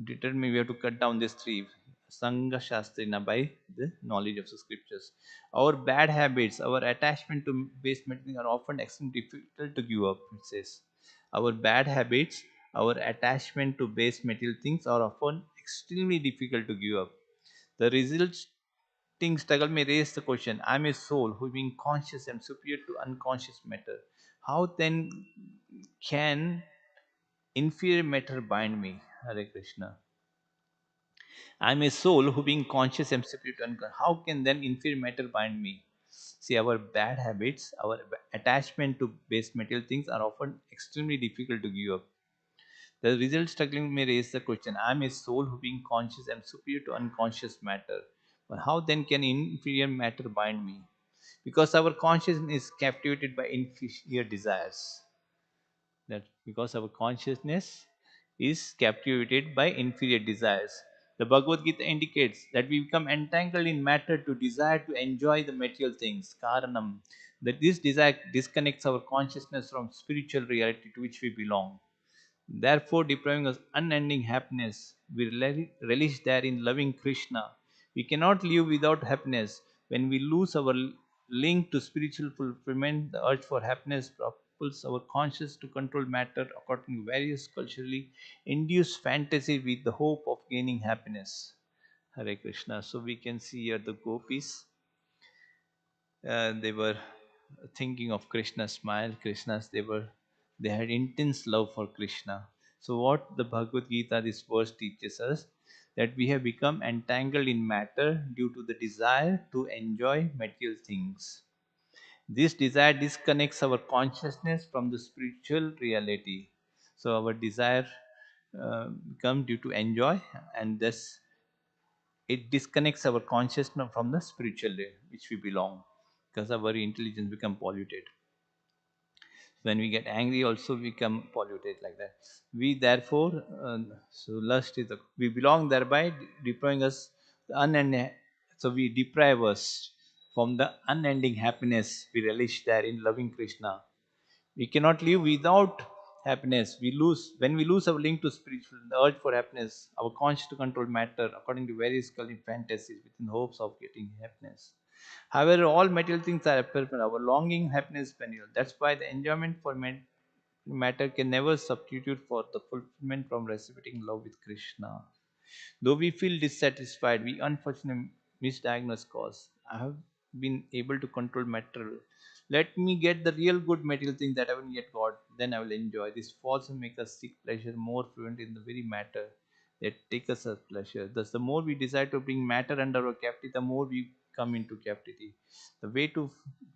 determining, we have to cut down this tree sangha shastrina, by the knowledge of the scriptures. Our bad habits, our attachment to base material are often extremely difficult to give up, it says. Our bad habits, our attachment to base material things are often extremely difficult to give up. The resulting struggle may raise the question: I am a soul who, being conscious, am superior to unconscious matter. How then can inferior matter bind me? Hare Krishna. I am a soul who, being conscious, am superior to unconscious. How can then inferior matter bind me? See, our bad habits, our attachment to base material things are often extremely difficult to give up. The result struggling may raise the question: I am a soul who, being conscious, am superior to unconscious matter. But how then can inferior matter bind me? Because our consciousness is captivated by inferior desires. That because our consciousness is captivated by inferior desires. The Bhagavad Gita indicates that we become entangled in matter to desire to enjoy the material things. Karanam. That this desire disconnects our consciousness from spiritual reality to which we belong, therefore depriving us unending happiness. We relish there in loving Krishna. We cannot live without happiness. When we lose our link to spiritual fulfillment, the urge for happiness propels our conscience to control matter according to various culturally induced fantasies with the hope of gaining happiness. Hare Krishna. So we can see here the gopis, they were thinking of Krishna's smile, Krishna's, they had intense love for Krishna. So what the Bhagavad Gita, this verse teaches us, that we have become entangled in matter due to the desire to enjoy material things. This desire disconnects our consciousness from the spiritual reality. So our desire become due to enjoy, and thus it disconnects our consciousness from the spiritual layer which we belong, because our intelligence become polluted. When we get angry also we become polluted like that. We therefore so lust is we belong thereby depriving us the unending. So we deprive us from the unending happiness we relish there in loving Krishna. We cannot live without happiness. We lose when we lose our link to spiritual, the urge for happiness, our conscious to control matter according to various coloring fantasies within hopes of getting happiness. However, all material things are ephemeral. Our longing, happiness, perennial. That's why the enjoyment for matter can never substitute for the fulfillment from reciprocating love with Krishna. Though we feel dissatisfied, we unfortunately misdiagnose cause. I have been able to control matter. Let me get the real good material thing that I haven't yet got, then I will enjoy. This falls and make us seek pleasure more fluent in the very matter that take us as pleasure. Thus, the more we desire to bring matter under our captivity, the more we come into captivity. The way to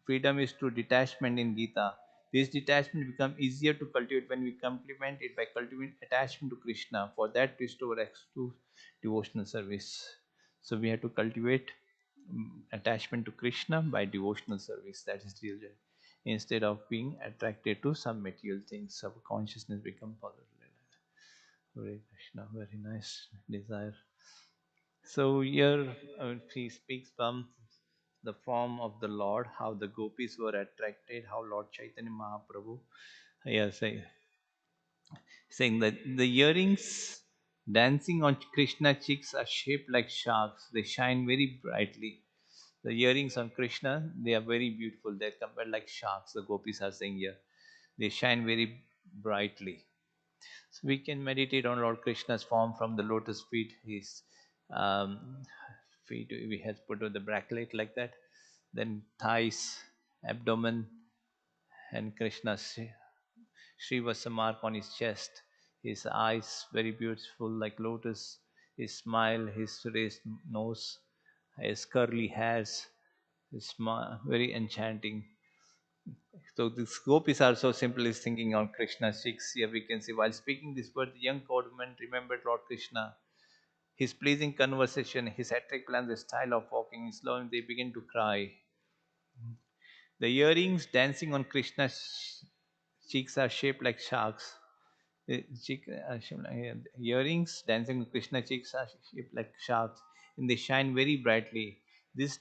freedom is through detachment in Gita. This detachment becomes easier to cultivate when we complement it by cultivating attachment to Krishna. For that, restore us to devotional service. So we have to cultivate attachment to Krishna by devotional service. That is real joy. Instead of being attracted to some material things, our consciousness become positive. Hare Krishna, very nice desire. So here he speaks from the form of the Lord, how the gopis were attracted, how Lord Chaitanya Mahaprabhu Yeah, saying that the earrings dancing on Krishna cheeks are shaped like sharks. They shine very brightly. The earrings on Krishna, they are very beautiful. They're compared like sharks. The gopis are saying here. They shine very brightly. So we can meditate on Lord Krishna's form from the lotus feet. His um, feet, we have put on the bracelet like that. Then thighs, abdomen, and Krishna's Srivasa mark on his chest. His eyes very beautiful like lotus. His smile, his raised nose, his curly hairs, his very enchanting. So this gopis are so simple is thinking on Krishna's cheeks. Here we can see while speaking this word, the young courtman remembered Lord Krishna. His pleasing conversation, his attractive glance, the style of walking, slowly they begin to cry. The earrings dancing on Krishna's cheeks are shaped like sharks. Earrings dancing on Krishna's cheeks are shaped like sharks, and they shine very brightly. This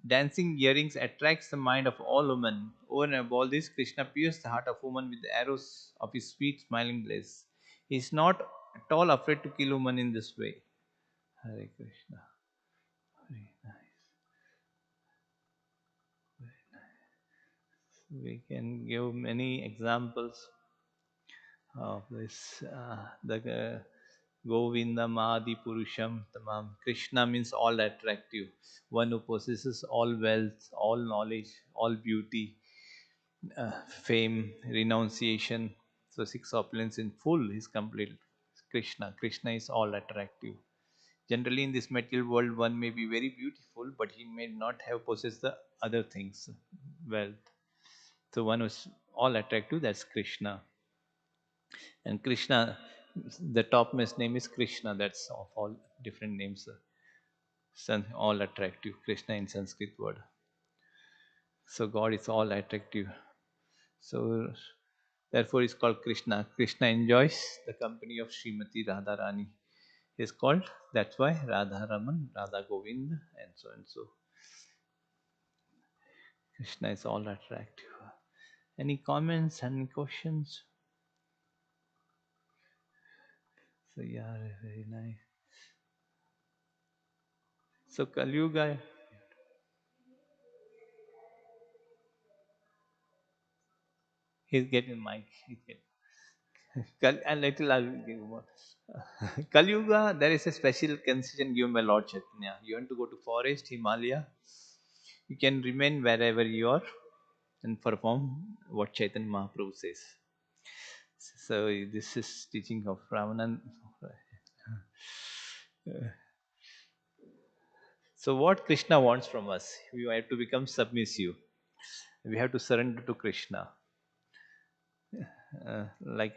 dancing earrings attracts the mind of all women. Over and above all this, Krishna pierces the heart of woman with the arrows of his sweet smiling bliss. He is not at all afraid to kill woman in this way. Hare Krishna. Very nice. We can give many examples of this. The Govindam Adi Purusham Tamam. Krishna means all attractive, one who possesses all wealth, all knowledge, all beauty, fame, renunciation. So six opulence in full is complete. Krishna. Krishna is all attractive. Generally, in this material world, one may be very beautiful, but he may not have possessed the other things, wealth. So one who's all attractive, that's Krishna. And Krishna, the topmost name is Krishna. That's of all different names. All attractive. Krishna in Sanskrit word. So God is all attractive. So therefore is called Krishna. Krishna enjoys the company of Srimati Radharani. Is called, that's why Radha Raman, Radha Govind, and so and so. Krishna is all attractive. Any comments, any questions? So yeah, very nice. So Kali Yuga, he's getting mic. He's getting. A little I'll give more. Kali Yuga, there is a special concession given by Lord Chaitanya. You want to go to forest, Himalaya, you can remain wherever you are and perform what Chaitanya Mahaprabhu says. So this is teaching of Ramanand. So what Krishna wants from us, we have to become submissive. We have to surrender to Krishna. Like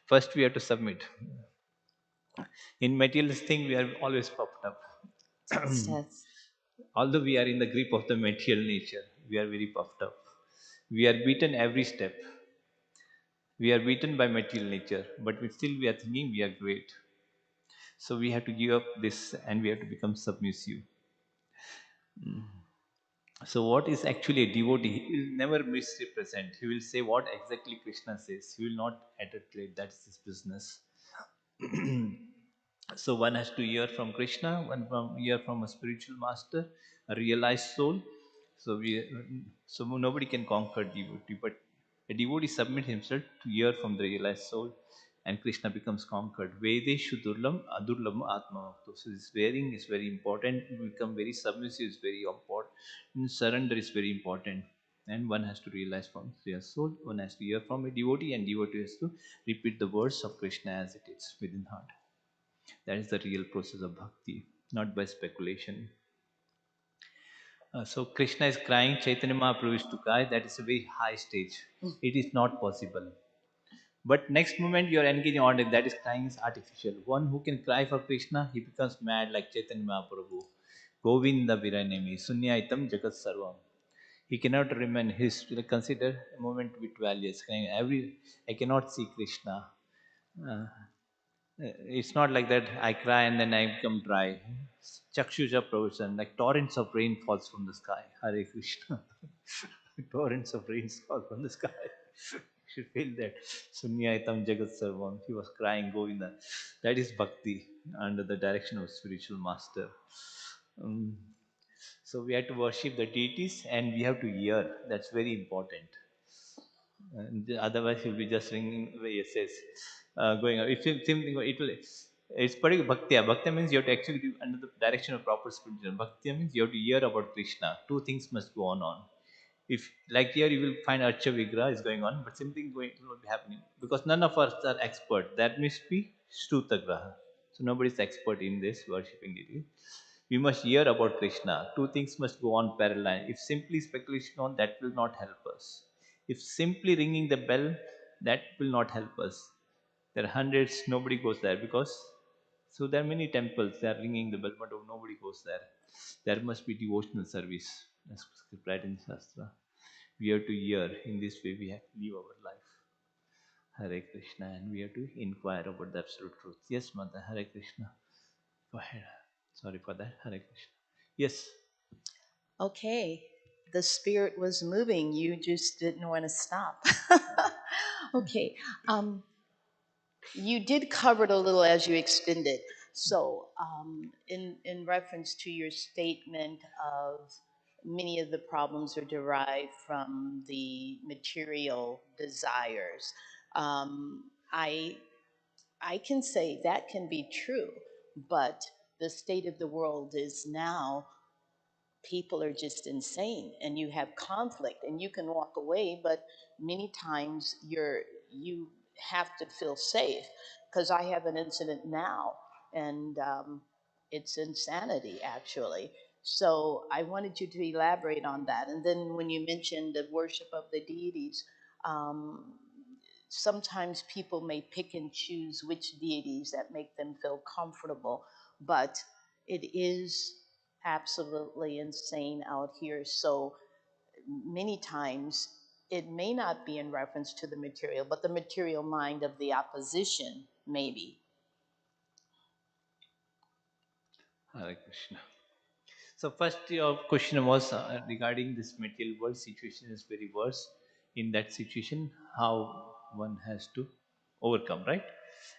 first we have to submit. In materialist thing, we are always puffed up. Yes. Although we are in the grip of the material nature, we are very puffed up. We are beaten every step. We are beaten by material nature, but still we are thinking we are great. So we have to give up this and we have to become submissive. So what is actually a devotee? He will never misrepresent. He will say what exactly Krishna says. He will not adulterate. That's his business. So one has to hear from Krishna, one from hear from a spiritual master, a realized soul. So so nobody can conquer devotee, but a devotee submit himself to hear from the realized soul, and Krishna becomes conquered. Vedeshu durlam adurlam atma. So this wearing is very important. To become very submissive is very important. And surrender is very important. And one has to realize from their soul. One has to hear from a devotee, and devotee has to repeat the words of Krishna as it is within heart. That is the real process of bhakti, not by speculation. So Krishna is crying, Chaitanya Mahaprabhu is to cry. That is a very high stage. It is not possible. But next moment you are engaging on it, that is crying is artificial. One who can cry for Krishna, he becomes mad like Chaitanya Mahaprabhu. Govinda Viranemi, Sunyaitam Jagat Sarvam. He cannot remain, his consider a moment with values. I cannot see Krishna. Uh, it's not like that I cry and then I become dry. Chakshusha Pravusan, like torrents of rain falls from the sky. Hare Krishna. Torrents of rain fall from the sky. should feel that. Sunyaitam Jagat Sarvam. He was crying Govinda. That is bhakti under the direction of spiritual master. Um, so we have to worship the deities and we have to hear. That's very important. And otherwise, you'll be just ringing VSS, going up. If you think it will, it's particular bhakti. Bhakti means you have to actually do under the direction of proper spiritual. Bhakti means you have to hear about Krishna. Two things must go on. If like here you will find Archa Vigraha is going on, but something going will not be happening because none of us are expert. That must be Shrutagraha. So nobody is expert in this worshipping deity. We must hear about Krishna. Two things must go on parallel. If simply speculation on that will not help us. If simply ringing the bell, that will not help us. There are hundreds, nobody goes there because so there are many temples. They are ringing the bell, but nobody goes there. There must be devotional service, as prescribed in Shastra. We have to hear. In this way, we have to live our life. Hare Krishna, and we have to inquire about the absolute truth. Yes, Mother. Hare Krishna. Go ahead. Sorry for that. Hare Krishna. Yes. Okay, the spirit was moving. You just didn't want to stop. Okay, um, you did cover it a little as you extended. So, in reference to your statement of many of the problems are derived from the material desires, um, I I can say that can be true, but the state of the world is now people are just insane and you have conflict and you can walk away, but many times you have to feel safe, because I have an incident now, and it's insanity actually. So I wanted you to elaborate on that, and then when you mentioned the worship of the deities, um, sometimes people may pick and choose which deities that make them feel comfortable, but it is absolutely insane out here. So many times it may not be in reference to the material, but the material mind of the opposition, maybe. Hare Krishna. So first, your question was regarding this material world situation is very worse. In that situation, how one has to overcome, right?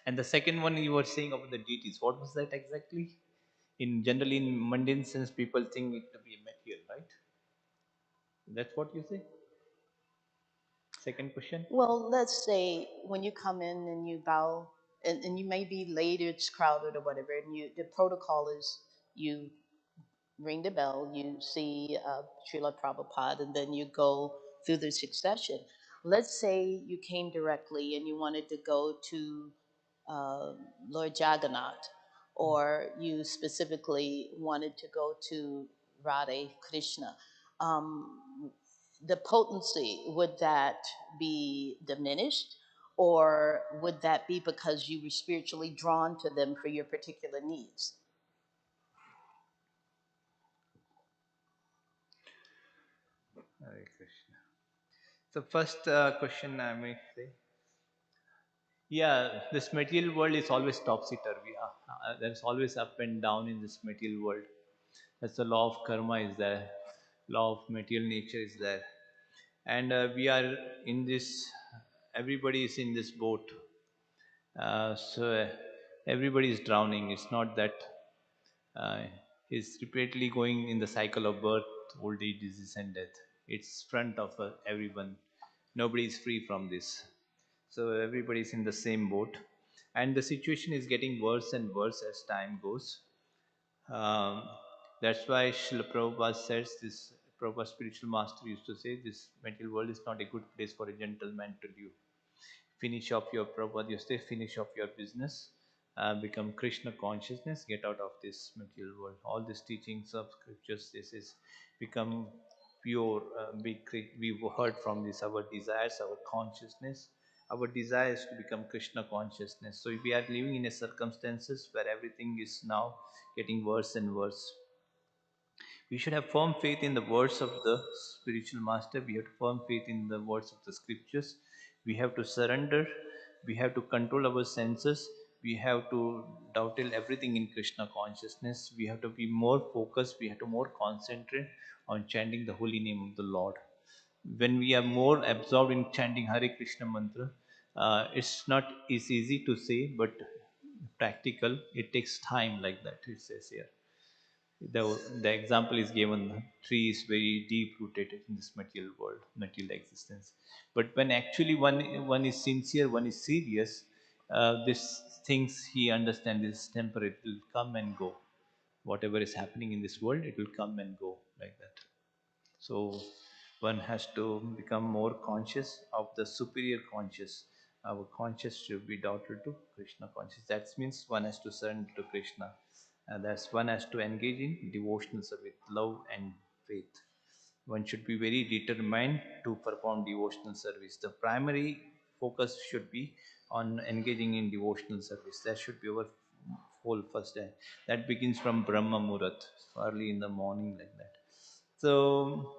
And the second one you were saying about the deities. What was that exactly? In generally in mundane sense, people think it to be material, right? That's what you say. Second question. Well, let's say when you come in and you bow, and you may be late, it's crowded or whatever, and you the protocol is you ring the bell, you see Srila Prabhupada, and then you go through the succession. Let's say you came directly and you wanted to go to uh, Lord Jagannath, or you specifically wanted to go to Radhe Krishna. Um, the potency, would that be diminished? Or would that be because you were spiritually drawn to them for your particular needs? Hare Krishna. So first question I may say, yeah, this material world is always topsy turvy. There's always up and down in this material world. That's the law of karma is there, law of material nature is there, and we are in this. Everybody is in this boat, so everybody is drowning. It's not that uh, he's repeatedly going in the cycle of birth, old age, disease, and death. It's front of everyone. Nobody is free from this. So everybody is in the same boat, and the situation is getting worse and worse as time goes. Um, that's why Srila Prabhupada says this. Prabhupada spiritual master used to say this material world is not a good place for a gentleman to live. Finish off your Prabhupada used to say, finish off your business, become Krishna consciousness, get out of this material world. All these teachings of scriptures, this is become pure. We've heard from this our desires, our consciousness. Our desire is to become Krishna consciousness. So if we are living in a circumstances where everything is now getting worse and worse, we should have firm faith in the words of the spiritual master. We have to firm faith in the words of the scriptures. We have to surrender. We have to control our senses. We have to dovetail everything in Krishna consciousness. We have to be more focused. We have to more concentrate on chanting the holy name of the Lord. when we are more absorbed in chanting Hare Krishna mantra, it's not is easy to say, but practical. It takes time, like that. It says here. The example is given. Tree is very deep rooted in this material world, material existence. But when actually one is sincere, one is serious, this things he understands is temporary. It will come and go. Whatever is happening in this world, it will come and go, like that. So one has to become more conscious of the superior conscious. Our conscious should be daughter to Krishna conscious. That means one has to surrender to Krishna. And that's one has to engage in devotional service with love and faith. One should be very determined to perform devotional service. The primary focus should be on engaging in devotional service. That should be our whole first day. That begins from Brahma Murat, early in the morning, like that. So,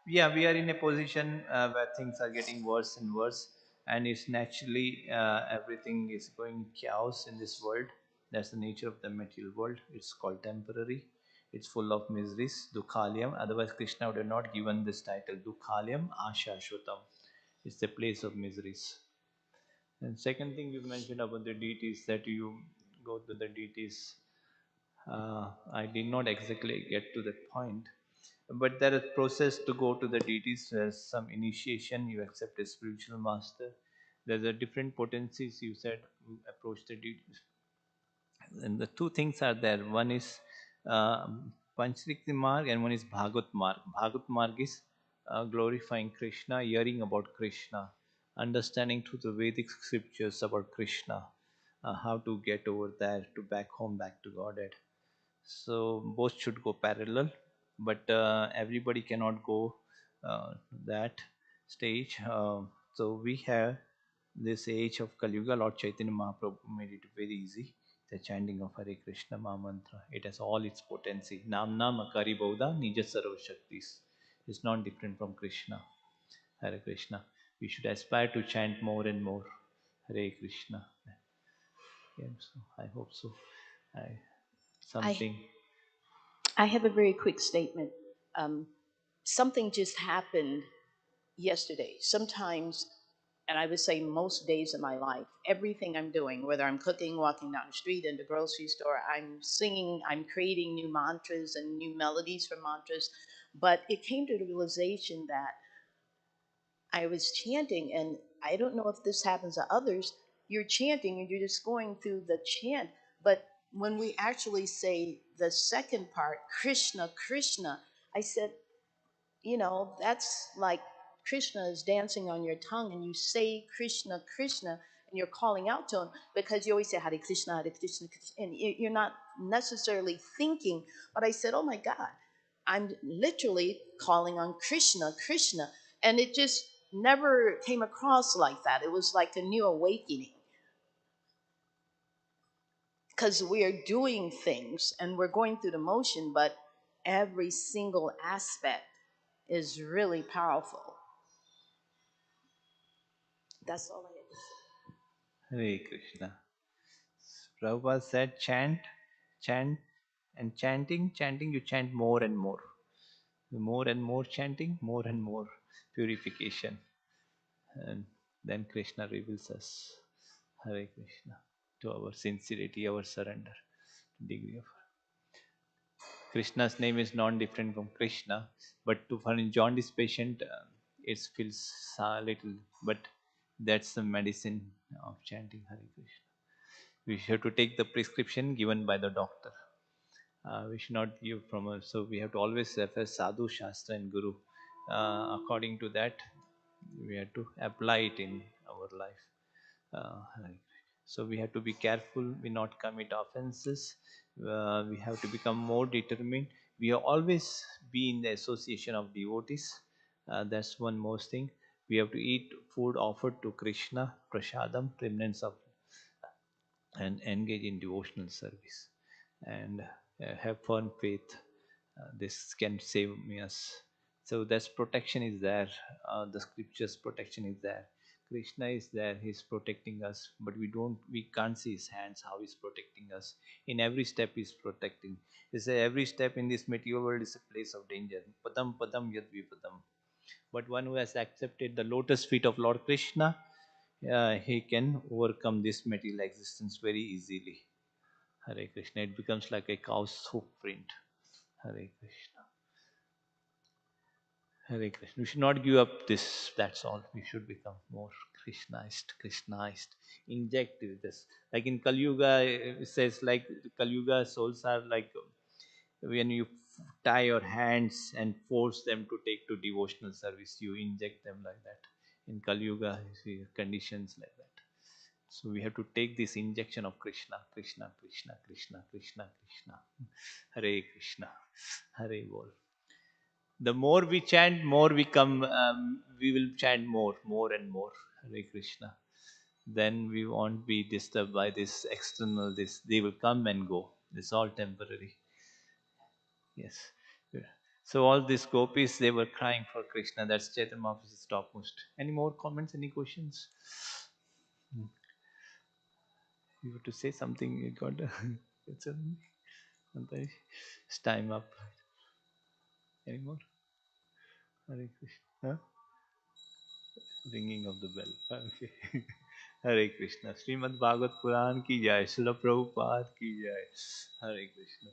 yeah, we are in a position where things are getting worse and worse, and it's naturally everything is going chaos in this world. That's the nature of the material world. It's called temporary. It's full of miseries, dukhalyam. Otherwise, Krishna would have not given this title, dukhalyam ashashvatam. It's the place of miseries. And second thing you mentioned about the deities, that you go to the deities. I did not exactly get to that point, but there is process to go to the deities. There's some initiation. You accept a spiritual master. There's a different potencies. You said approach the deities, and the two things are there. One is Panchrikti Marg and one is Bhagavat Marg. Bhagavat Marg is glorifying Krishna, hearing about Krishna, understanding through the Vedic scriptures about Krishna, how to get over there to back home, back to Godhead. So both should go parallel, but everybody cannot go that stage. So we have this age of Kali Yuga. Lord Chaitanya Mahaprabhu made it very easy. The chanting of Hare Krishna Maha Mantra. It has all its potency. Nam Nam Akari Bauda Nija Sarva Shaktis. It's not different from Krishna. Hare Krishna. We should aspire to chant more and more Hare Krishna. Yeah, so I hope so. I, I something. I have a very quick statement. Um, Something just happened yesterday. Sometimes, and I would say most days of my life, everything I'm doing, whether I'm cooking, walking down the street, in the grocery store, I'm singing, I'm creating new mantras and new melodies for mantras. But it came to the realization that I was chanting, and I don't know if this happens to others. You're chanting and you're just going through the chant, but when we actually say the second part, Krishna, Krishna, I said, that's like Krishna is dancing on your tongue, and you say Krishna, Krishna, and you're calling out to him because you always say Hare Krishna, Hare Krishna, and you're not necessarily thinking. But I said, oh my God, I'm literally calling on Krishna, Krishna. And it just never came across like that. It was like a new awakening because we are doing things and we're going through the motion, but every single aspect is really powerful. That's all I had to say. Hare Krishna. Prabhupada said, chant, chant, and chanting, you chant more and more. The more and more chanting, more and more purification. And then Krishna reveals us. Hare Krishna. To our sincerity, our surrender. Degree of Krishna's name is non different from Krishna, but to for a jaundice patient, it feels a little, but that's the medicine of chanting Hare Krishna. We have to take the prescription given by the doctor. We should not give from us. So we have to always refer Sadhu, Shastra, and Guru. According to that, we have to apply it in our life. Right. So we have to be careful. We not commit offenses. We have to become more determined. We have always be in the association of devotees. That's one most thing. We have to eat food offered to Krishna, prasadam, remnants of, and engage in devotional service, and have firm faith. This can save me us. So that's protection is there. The scriptures protection is there. Krishna is there. He's protecting us, but we can't see his hands. How he's protecting us in every step. He's protecting. He say every step in this material world is a place of danger. Padam padam yad vipadam. But one who has accepted the lotus feet of Lord Krishna, he can overcome this material existence very easily. Hare Krishna. It becomes like a cow's hoof print. Hare Krishna. Hare Krishna. We should not give up this. That's all. We should become more Krishnaist, Krishnaist. Inject with this. Like in Kali Yuga, it says like Kali Yuga souls are like when you tie your hands and force them to take to devotional service, you inject them like that. In Kali Yuga, you see conditions like that. So we have to take this injection of Krishna, Krishna, Krishna, Krishna, Krishna, Krishna. Hare Krishna. Hare Bol. The more we chant, more we come. We will chant more and more. Hare Krishna. Then we won't be disturbed by this external. This they will come and go. It's all temporary. Yes. Yeah. So all these gopis, they were crying for Krishna. That's Chaitanya Mahaprabhu's topmost. Any more comments? Any questions? Hmm. You want to say something? You got it's a, it's time up. Any more? Hare Krishna. Huh? Ringing of the bell. Okay. Hare Krishna. Srimad Bhagavad Puran ki jai. Srila Prabhupada ki jai. Hare Krishna.